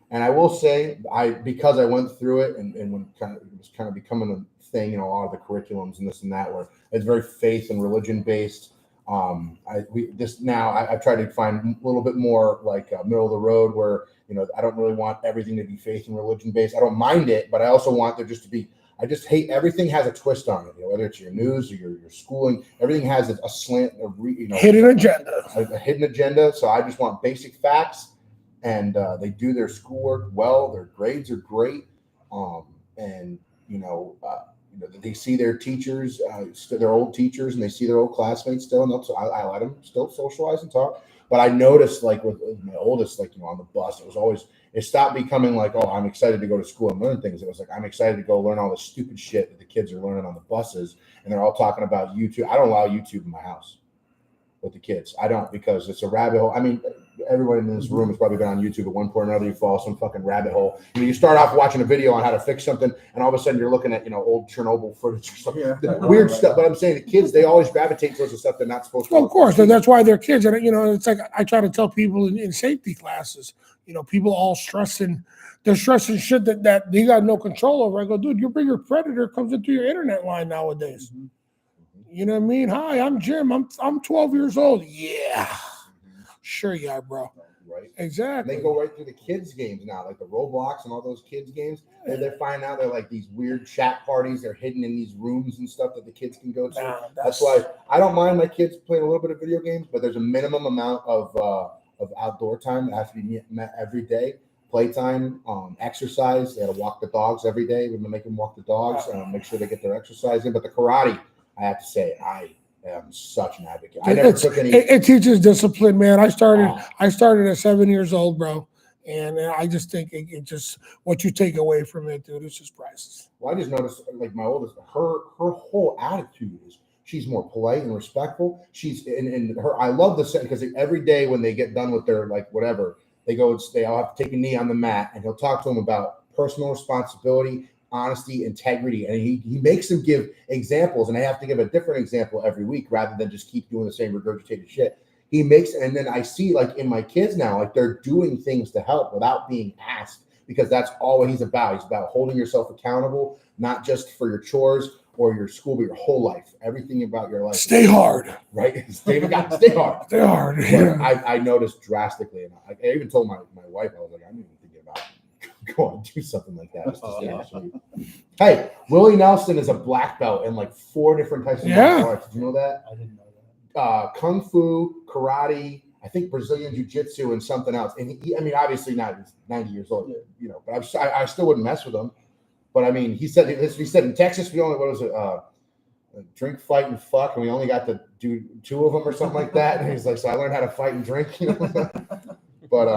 And I will say, because I went through it and when it was kind of becoming a thing, a lot of the curriculums and this and that where it's very faith and religion based. I've tried to find a little bit more like middle of the road where, I don't really want everything to be faith and religion based. I don't mind it, but I also want there just to be, I just hate everything has a twist on it, whether it's your news or your schooling, everything has a slant, hidden agenda. A hidden agenda. So I just want basic facts, and they do their schoolwork well. Their grades are great. And they see their teachers, their old teachers, and they see their old classmates still. And so I let them still socialize and talk. But I noticed, like with my oldest, on the bus, it stopped becoming like, oh, I'm excited to go to school and learn things. It was like, I'm excited to go learn all the stupid shit that the kids are learning on the buses. And they're all talking about YouTube. I don't allow YouTube in my house with the kids. I don't, because it's a rabbit hole. I mean, everyone in this room has probably been on YouTube at one point or another. You fall some fucking rabbit hole. You start off watching a video on how to fix something, and all of a sudden you're looking at old Chernobyl footage or something, weird stuff. But I'm saying the kids, they always gravitate towards the stuff they're not supposed to. Well, of course, and that's why they're kids. And it's like I try to tell people in safety classes. People all stressing. They're stressing shit that they got no control over. I go, dude, your bigger predator comes into your internet line nowadays. Mm-hmm. You know what I mean? Hi, I'm Jim. I'm 12 years old. Yeah. Sure you are, bro. Right. Exactly. And they go right through the kids' games now, like the Roblox and all those kids' games. And they're finding out they're like these weird chat parties. They're hidden in these rooms and stuff that the kids can go to. That's why I don't mind my kids playing a little bit of video games, but there's a minimum amount of outdoor time that has to be met every day. Playtime, exercise. They got to walk the dogs every day. We're going to make them walk the dogs, make sure they get their exercise in. But the karate, I have to say, I am such an advocate. I never took any. It teaches discipline, man. I started at 7 years old, bro, and I just think it just what you take away from it, dude. It's just priceless. Well, I just noticed, like my oldest, her whole attitude is she's more polite and respectful. She's and her. I love the set because every day when they get done with their whatever, they all have to take a knee on the mat, and he'll talk to them about personal responsibility, honesty, integrity, and he makes them give examples, and I have to give a different example every week rather than just keep doing the same regurgitated shit. And then I see in my kids now, they're doing things to help without being asked, because that's all he's about. He's about holding yourself accountable, not just for your chores or your school, but your whole life, everything about your life. Stay hard, right? Stay hard. Stay hard. Yeah. I noticed drastically, and I even told my wife, I was like, I'm even thinking about go and do something like that. Hey, Willie Nelson is a black belt in 4 different types of martial arts. Did you know that? I didn't know that. Kung Fu, karate, I think Brazilian Jiu-Jitsu, and something else. And he, obviously not, he's 90 years old, but I still wouldn't mess with him. But I mean, he said in Texas, we only, drink, fight, and fuck, and we only got to do 2 of them or something like that. And he's like, so I learned how to fight and drink, But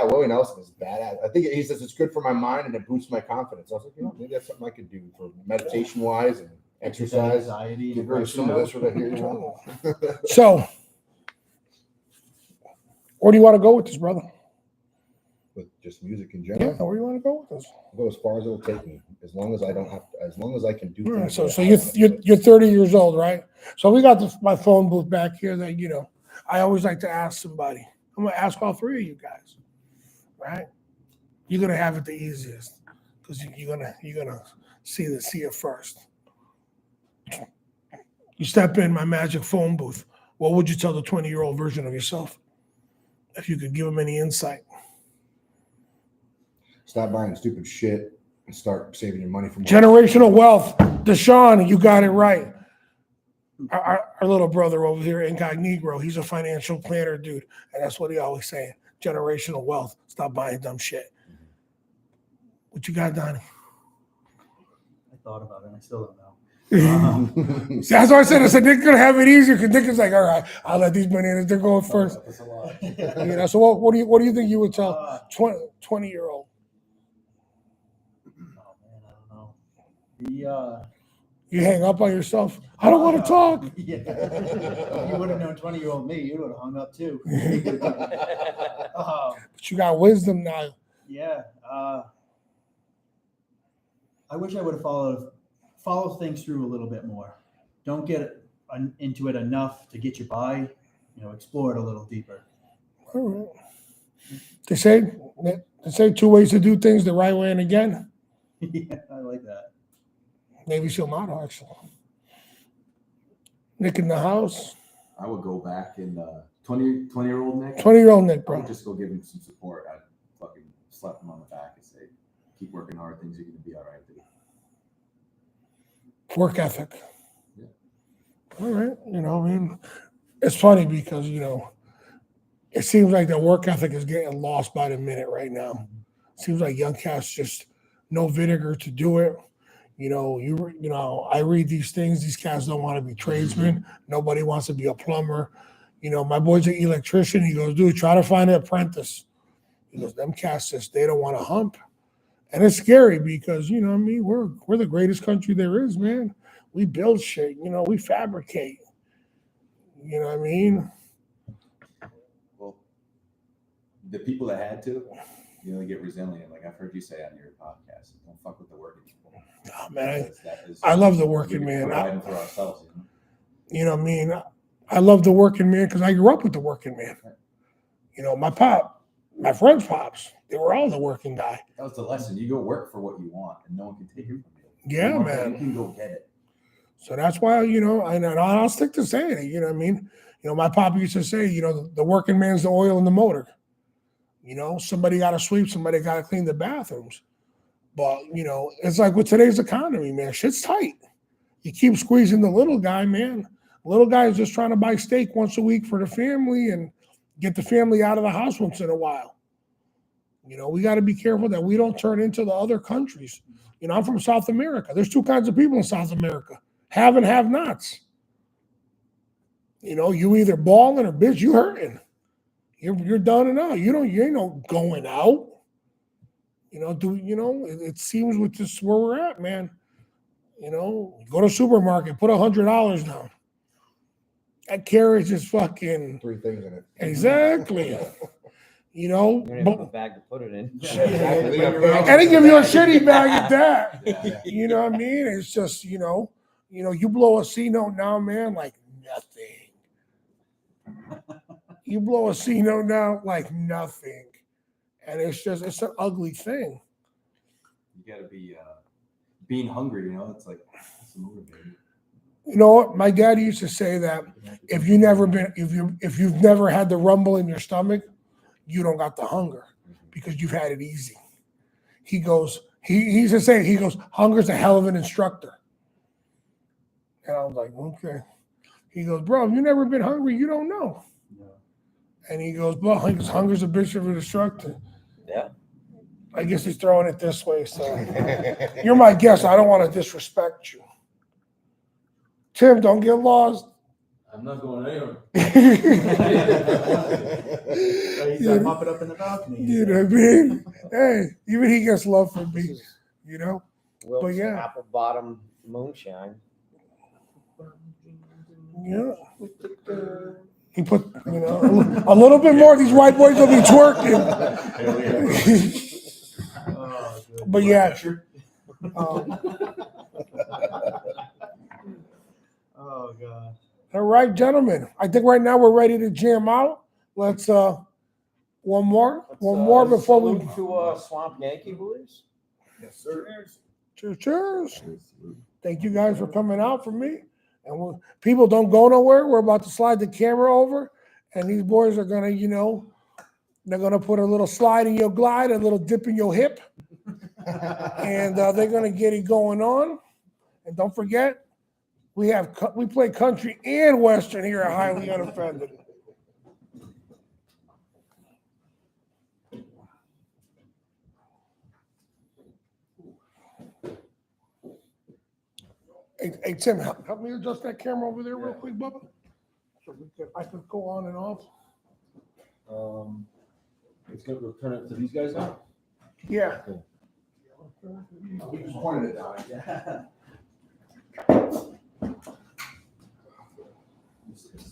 Willie Nelson is badass. I think he says it's good for my mind and it boosts my confidence. I was like, maybe that's something I could do for meditation wise and exercise. Anxiety. Get rid of some of this right here. So, where do you want to go with this, brother? With just music in general. Yeah, where do you want to go with this? I'll go as far as it'll take me, as long as I don't have to, as long as I can do things. So you're 30 years old, right? So we got my phone booth back here that I always like to ask somebody. I'm gonna ask all 3 of you guys, right? You're gonna have it the easiest because you're gonna see it first. You step in my magic phone booth. What would you tell the 20-year-old version of yourself if you could give them any insight? Stop buying stupid shit and start saving your money for more. Generational wealth. Deshaun, you got it right. Our little brother over here, Incognito, he's a financial planner, dude. And that's what he always saying. Generational wealth. Stop buying dumb shit. What you got, Donnie? I thought about it and I still don't know. See, that's what I said. I said, Nick's going to have it easier because Nick is like, all right, I'll let these bananas, they're going first. That's a lot. So what do you think you would tell 20-year-old? Oh, man, I don't know. You hang up on yourself. I don't want to talk. Yeah. You would have known 20-year-old me. You would have hung up too. But you got wisdom now. Yeah. I wish I would have followed things through a little bit more. Don't get into it enough to get you by. Explore it a little deeper. All right. They say 2 ways to do things: the right way and again. Yeah, I like that. Navy SEAL motto, actually. Nick in the house. I would go back and 20-year-old Nick. 20-year-old Nick, I bro. would just go give him some support. I'd fucking slap him on the back and say, keep working hard. Things are going to be all right, dude. Work ethic. Yeah. All right. I mean, it's funny because, it seems like the work ethic is getting lost by the minute right now. Seems like young cats just no vinegar to do it. I read these things. These cats don't want to be tradesmen. Nobody wants to be a plumber. My boy's an electrician. He goes, dude, try to find an apprentice. He goes, them cats just, they don't want to hump. And it's scary because, we're the greatest country there is, man. We build shit, we fabricate. You know what I mean? Well, the people that had to, get resilient. Like I've heard you say on your podcast, don't fuck with the working people. Oh, man, I love the working man. Providing for ourselves. You know what I mean? I love the working man because I grew up with the working man. My pop, my friend's pops, they were all the working guy. That was the lesson. You go work for what you want, and no one can take it from you. Yeah, man. You can go get it. So that's why, and I'll stick to saying it. You know what I mean? My pop used to say, the working man's the oil in the motor. Somebody got to sweep, somebody got to clean the bathrooms. But, it's like with today's economy, man, shit's tight. You keep squeezing the little guy, man. Little guy is just trying to buy steak once a week for the family and get the family out of the house once in a while. We got to be careful that we don't turn into the other countries. I'm from South America. There's two kinds of people in South America, have and have nots. You either balling or bitch, you hurting. You're done and out. You ain't no going out. It seems with this where we're at, man. Go to a supermarket, put $100 down. That carriage is fucking 3 things in it. Exactly. You don't even have a bag to put it in. And they give you a shitty bag at that. Yeah. You know what I mean? It's just, you blow a C note now, man, like nothing. You blow a C note now, like nothing. And it's an ugly thing. You got to be being hungry, it's like it's motivating. You know what? My dad used to say that if you've never had the rumble in your stomach, you don't got the hunger because you've had it easy. He goes, he used to say, he goes, hunger's a hell of an instructor. And I was like, okay. He goes, bro, if you've never been hungry, you don't know. Yeah. And he goes, well, hunger's a bitch of an instructor. Yeah. I guess he's throwing it this way. So you're my guest. I don't want to disrespect you. Tim, don't get lost. I'm not going anywhere. He's got to pop it up in the balcony. You know what I mean? Hey, even he gets love from me, Wilkes But yeah. apple bottom moonshine. Yeah. He put, a little bit more. These white boys will be twerking. But yeah. Oh God. All right, gentlemen. I think right now we're ready to jam out. Let's one more before we salute to Swamp Yankee boys. Yes, sir. cheers. Thank you guys for coming out for me. And people don't go nowhere. We're about to slide the camera over, and these boys are gonna, they're gonna put a little slide in your glide, a little dip in your hip, and they're gonna get it going on. And don't forget, we play country and western here at Highly Unoffended. Hey Tim, help me adjust that camera over there real quick, Bubba. So I can go on and off. It's going to turn it to these guys now? Yeah. We just pointed it down. Yeah.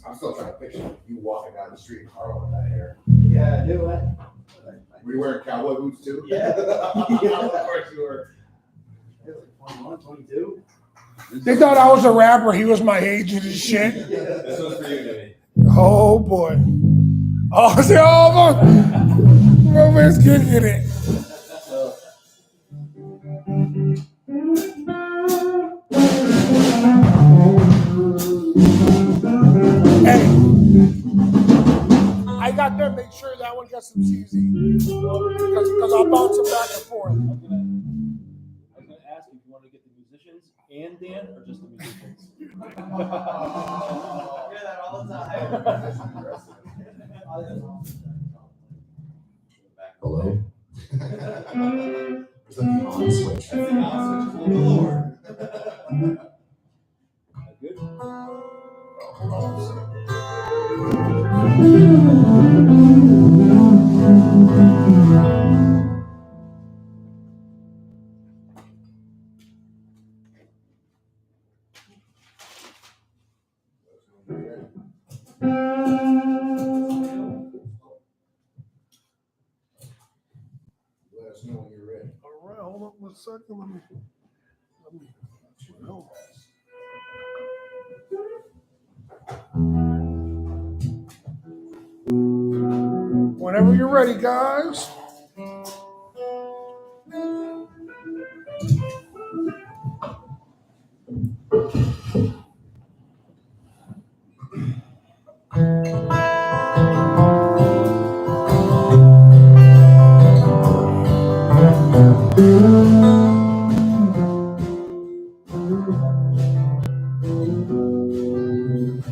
I'm still trying to picture you walking down the street in Harlem with that hair. Yeah, I do it. Were you wearing cowboy boots too? Yeah. Of course you were. 21, 22. They thought I was a rapper. He was my agent and shit. This one's for you, Jimmy. Oh boy. Oh, see, my man's kicking it. Hey. got them, make sure that one gets some CZ. Because I'll bounce them back and forth. I was gonna ask if you want to get the musicians and Dan, or just the musicians. I hear that all the time. Hello. There's an on switch. That's the on switch is a little lower. Good. Hold on a second. Let us know when you're ready. All right, hold on 1 second. Let me hold on. Whenever you're ready, guys.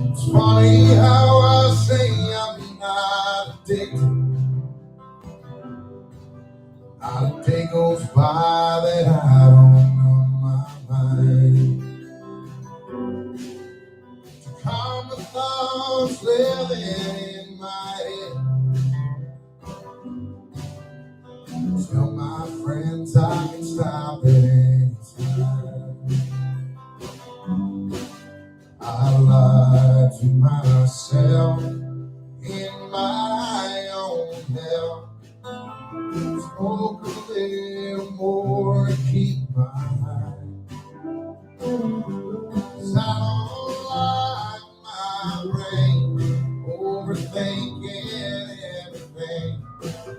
It's funny how I say I'm not addicted. Not a day goes by that I don't know my mind. To calm the thoughts living in my head. Tell my friends I can stop it anytime. I lie to myself in my own hell. Smoke a little more to keep my mind. 'Cause I don't like my brain overthinking everything.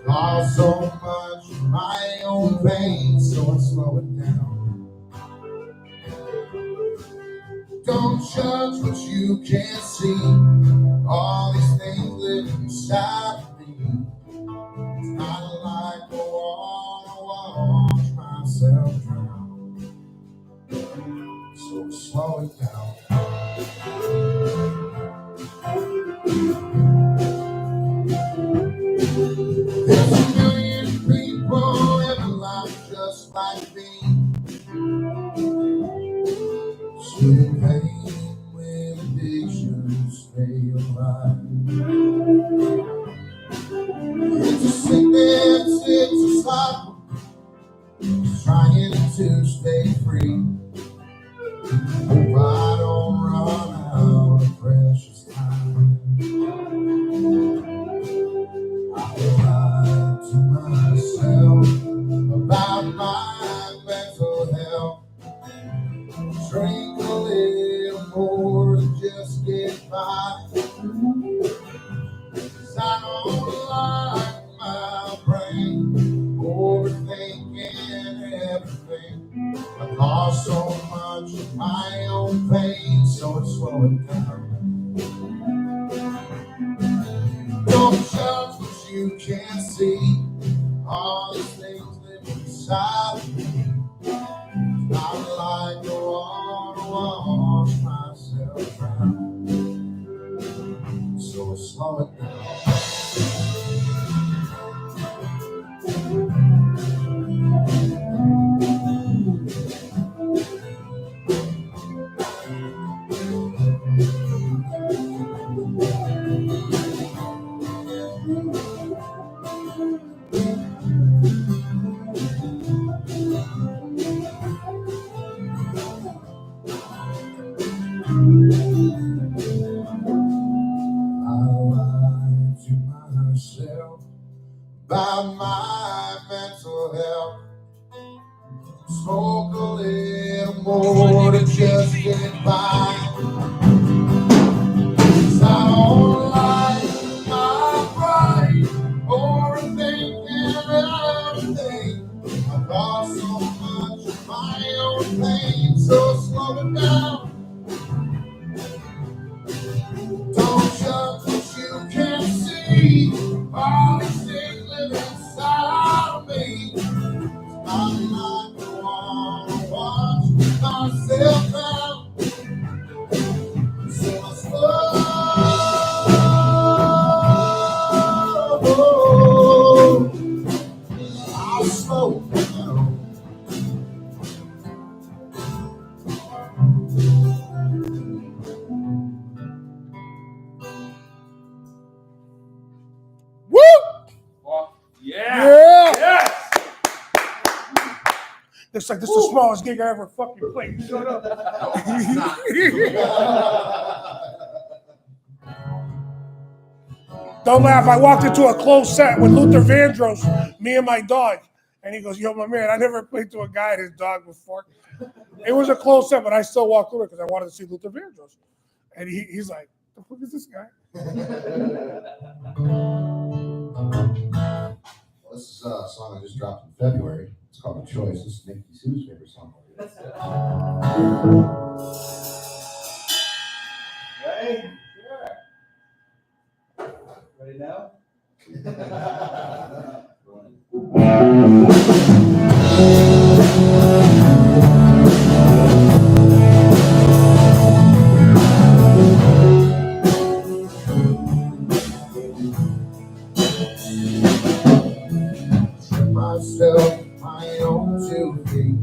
Cause so much of my own pain, so I slow it down. Don't judge what you can't see. All these things live inside of me. It's not like I wanna watch myself drown. So slow it down. There's a million people in a life just like me. Shooting pain with addictions stay alive. It's a sickness, it's a cycle, trying to stay free. Hope I don't run out of precious time. I lie to myself about my mental health. Drink a little more to just get by. 'Cause I don't like my brain overthinking everything. I lost so much of my own pain, so it's slowing down. Don't judge what you can't see. All these things live inside of me. I like to wash myself drown. So slow it down. About my mental health. Smoke a little more to just get by. 'Cause I don't like my brain overthinking everything. I've lost so much of my own pain, so slow it down. Don't judge what you can't see. It's like, this is the smallest gig I ever fucking played. Shut up. Don't laugh. I walked into a closed set with Luther Vandross, me and my dog. And he goes, yo, my man, I never played to a guy and his dog before. It was a closed set, but I still walked through it because I wanted to see Luther Vandross. And he's like, the fuck is this guy? This is a song I just dropped in February. It's called The Choice. This is Nicky Sue's favorite song. Ready? Sure. Ready now? Myself, my own 2 feet.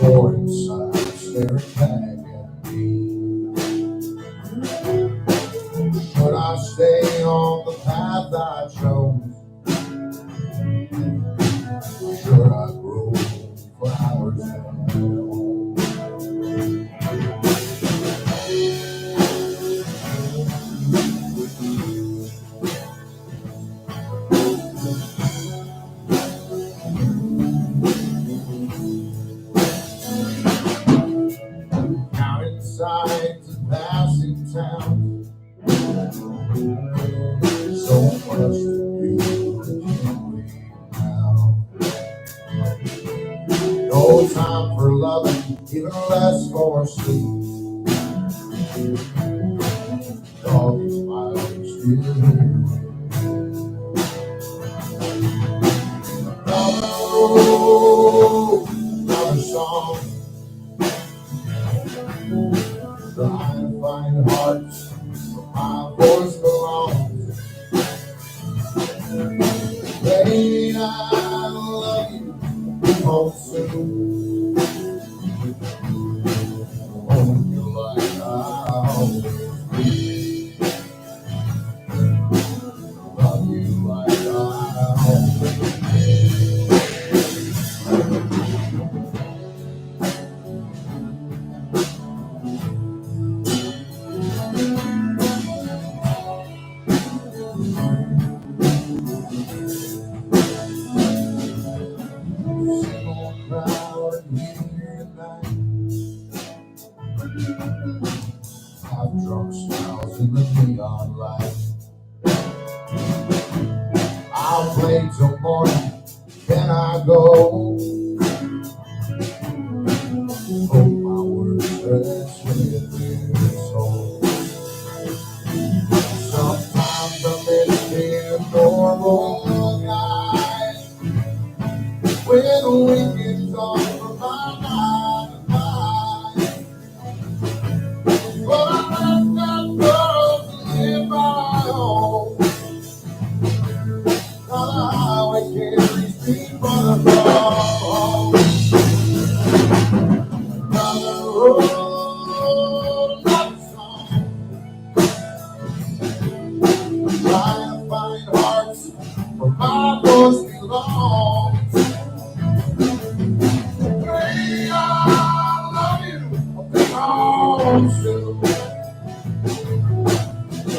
Or inside, staring back at me. Should I stay on the path I chose? Should I grow flowers on my own? Counting signs and passing towns. So much to do now. No time for loving, even less for sleep. Doggy smiling still here. Another road, another song. Trying to find hearts where my voice belongs. Baby, I love you, home soon. Hold you like I always do. Love you like I always do. Single crowd here tonight. Half drunk smiles in the neon light. I'll play till morning. Can I go? Hope my words rest with their soul. Sometimes I miss being normal guy. When the weekend's on from my 9 to 5. But I left that girl to live my own. Now the highway carries me for the fall. Another road, another song. Trying to find hearts where my voice belongs. Baby, I love you, I'll be home soon.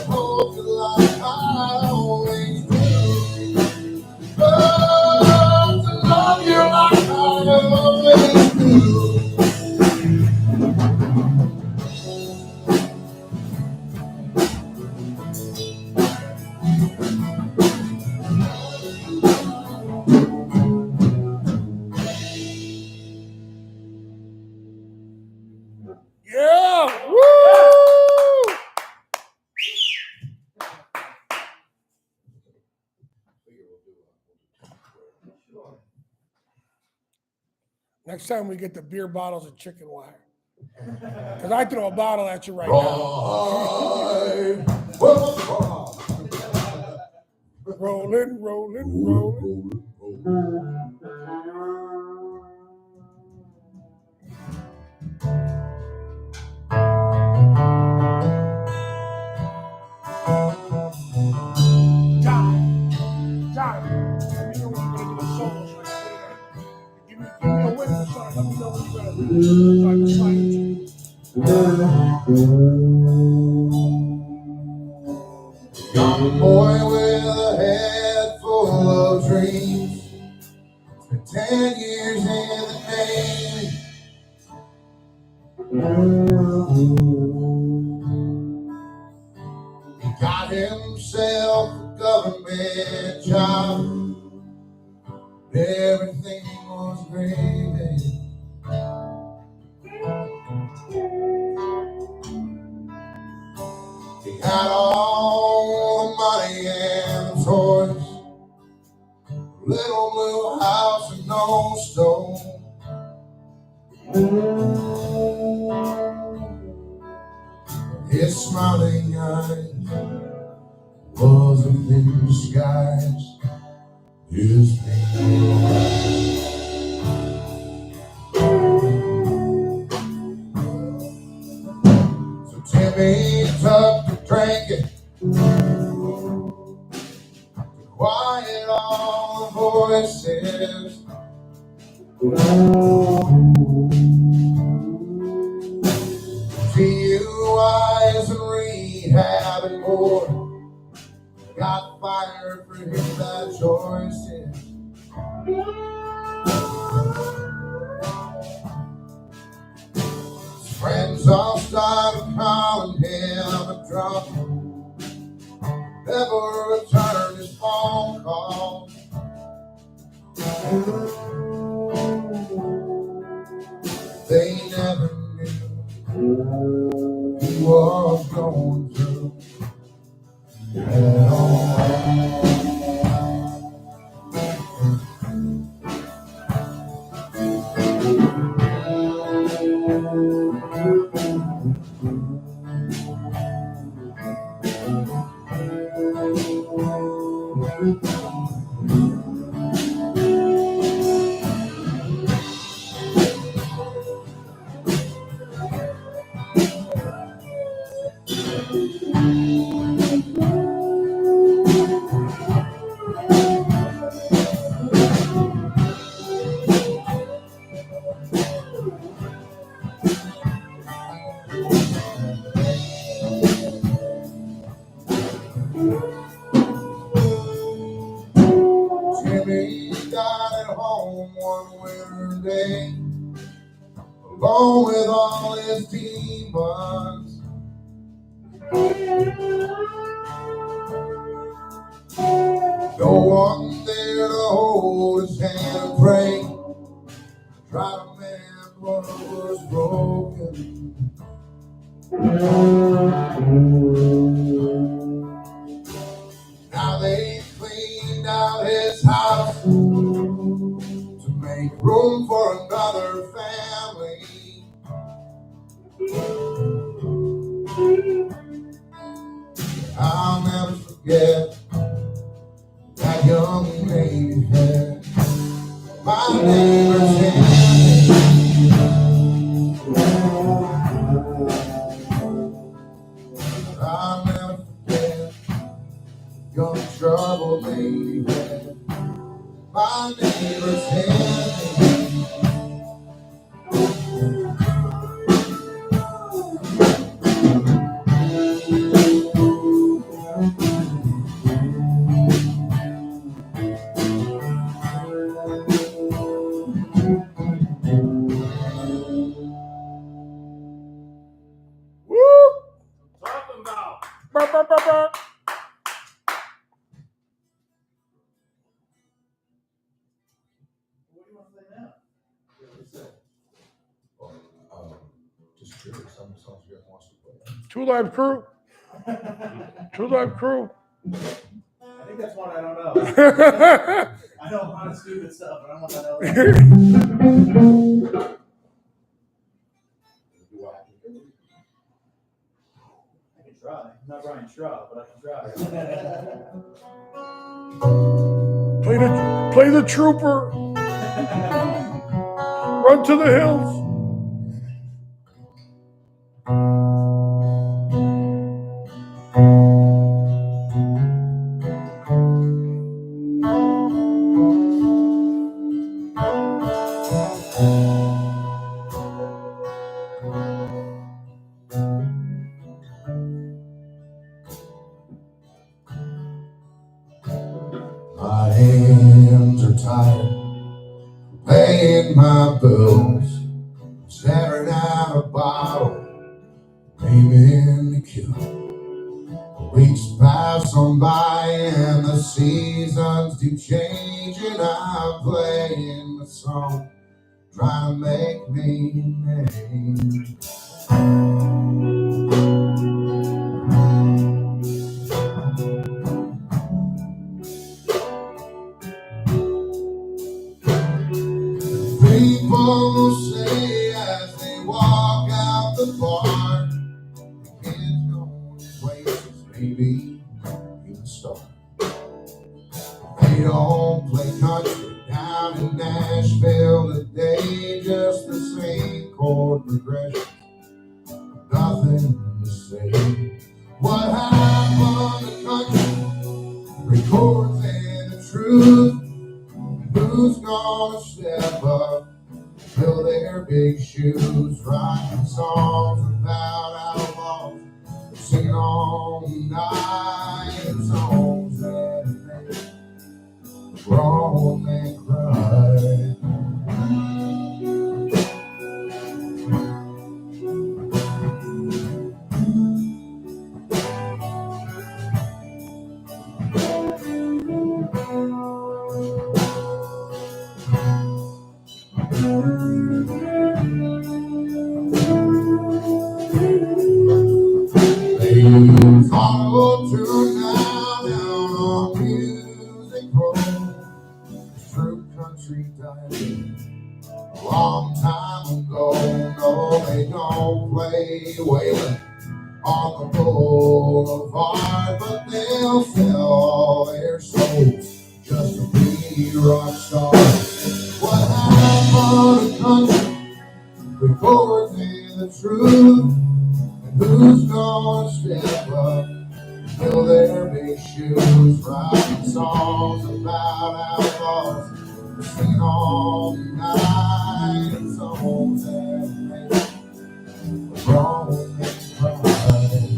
Hold you like I always do. Love to love you like I always do. Yeah! Woo! Next time we get the beer bottles and chicken wire. Because I throw a bottle at you right now. Rolling, rolling, rolling. John, let me know when you're going to do a solo so I can put it Let me know when you're ready. So I can sign it to you. Young boy with a head full of dreams. Spent 10 years in the Navy. He got himself a government job. Everything was great. He had all the money and the toys. Little blue house and no stove. His smiling eyes was a thin disguise. His pain. So Timmy took to drinking to quiet all the voices. DUIs and rehab and more. Got fired for his bad choices. His friends all started calling him a drunk. Never returned his phone call. They never knew he was going through it all. Jimmy got at home one winter day, along with all his demons. No one there to hold his hand and pray. Try to mend what was broken. Now they cleaned out his house to make room for another family. I'll never forget that young lady hair. My neighbor's hand. I'll never forget young trouble lady hair. My neighbor's hand. Talking about. Burr, burr, burr, burr. What do you want to say now? Just curious, how many songs you guys want to play? True Life Crew. True Life Crew. I think that's one I don't know. I know a lot of stupid stuff, but I don't know what that other. I can try. I'm not Brian Straw, but I can try. Play the trooper. Run to the hills. my bills, staring at a bottle, aiming to kill. Weeks pass on by and the seasons do change, and I'm playing the song, trying to make me name. People say as they walk out the bar, the kids going places, maybe even start. They don't play country down in Nashville today, just the same chord progression, nothing to say. What happened to country? Records and the truth. Who's gonna step up, fill their big shoes, writing songs about outlaws, singing all night, songs that make grown men cry. They follow tonight down on Music Road. True country died a long time ago. No, they don't play Waylon on the boulevard, but they'll sell all their souls just to be rock stars. What happened to country? Records and the truth. And who's gonna step up, fill their big shoes, writing songs about outlaws, singing all night, and songs that make a grown man cry.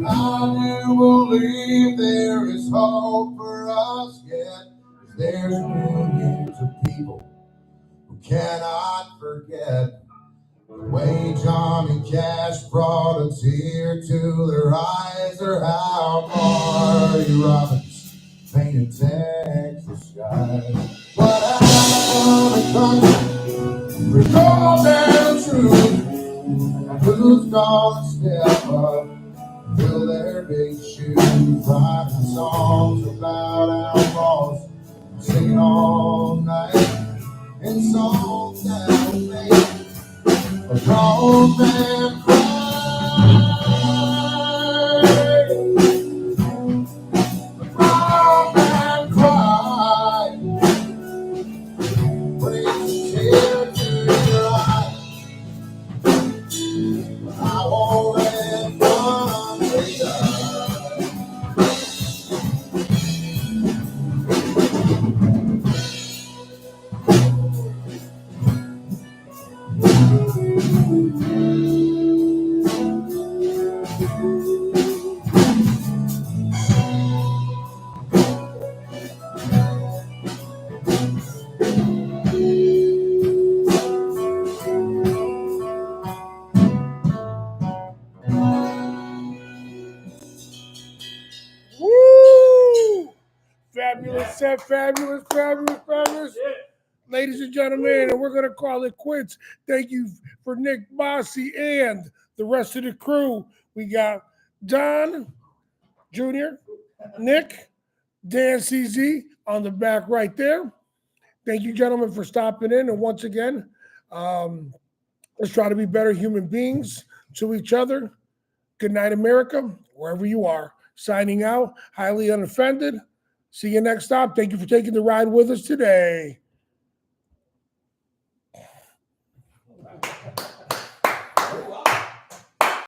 I do believe there is hope for us yet. There's millions of people who cannot forget the way Johnny Cash brought a tear to their eyes, or how Marty Robbins painted Texas skies. What happened to country? Recall their truth. And who's gonna step up, fill their big shoes, writing songs about outlaws, singing all night, and songs that will make a grown man cry. A grown man cry. Brings a tear to your eye. I won't let country die. Woo! Fabulous set, fabulous. Ladies and gentlemen, and we're going to call it quits. Thank you for Nick Bosse and the rest of the crew. We got Don Jr., Nick, Dan CZ on the back right there. Thank you, gentlemen, for stopping in. And once again, Let's try to be better human beings to each other. Good night, America, wherever you are. Signing out, highly unoffended. See you next stop. Thank you for taking the ride with us today.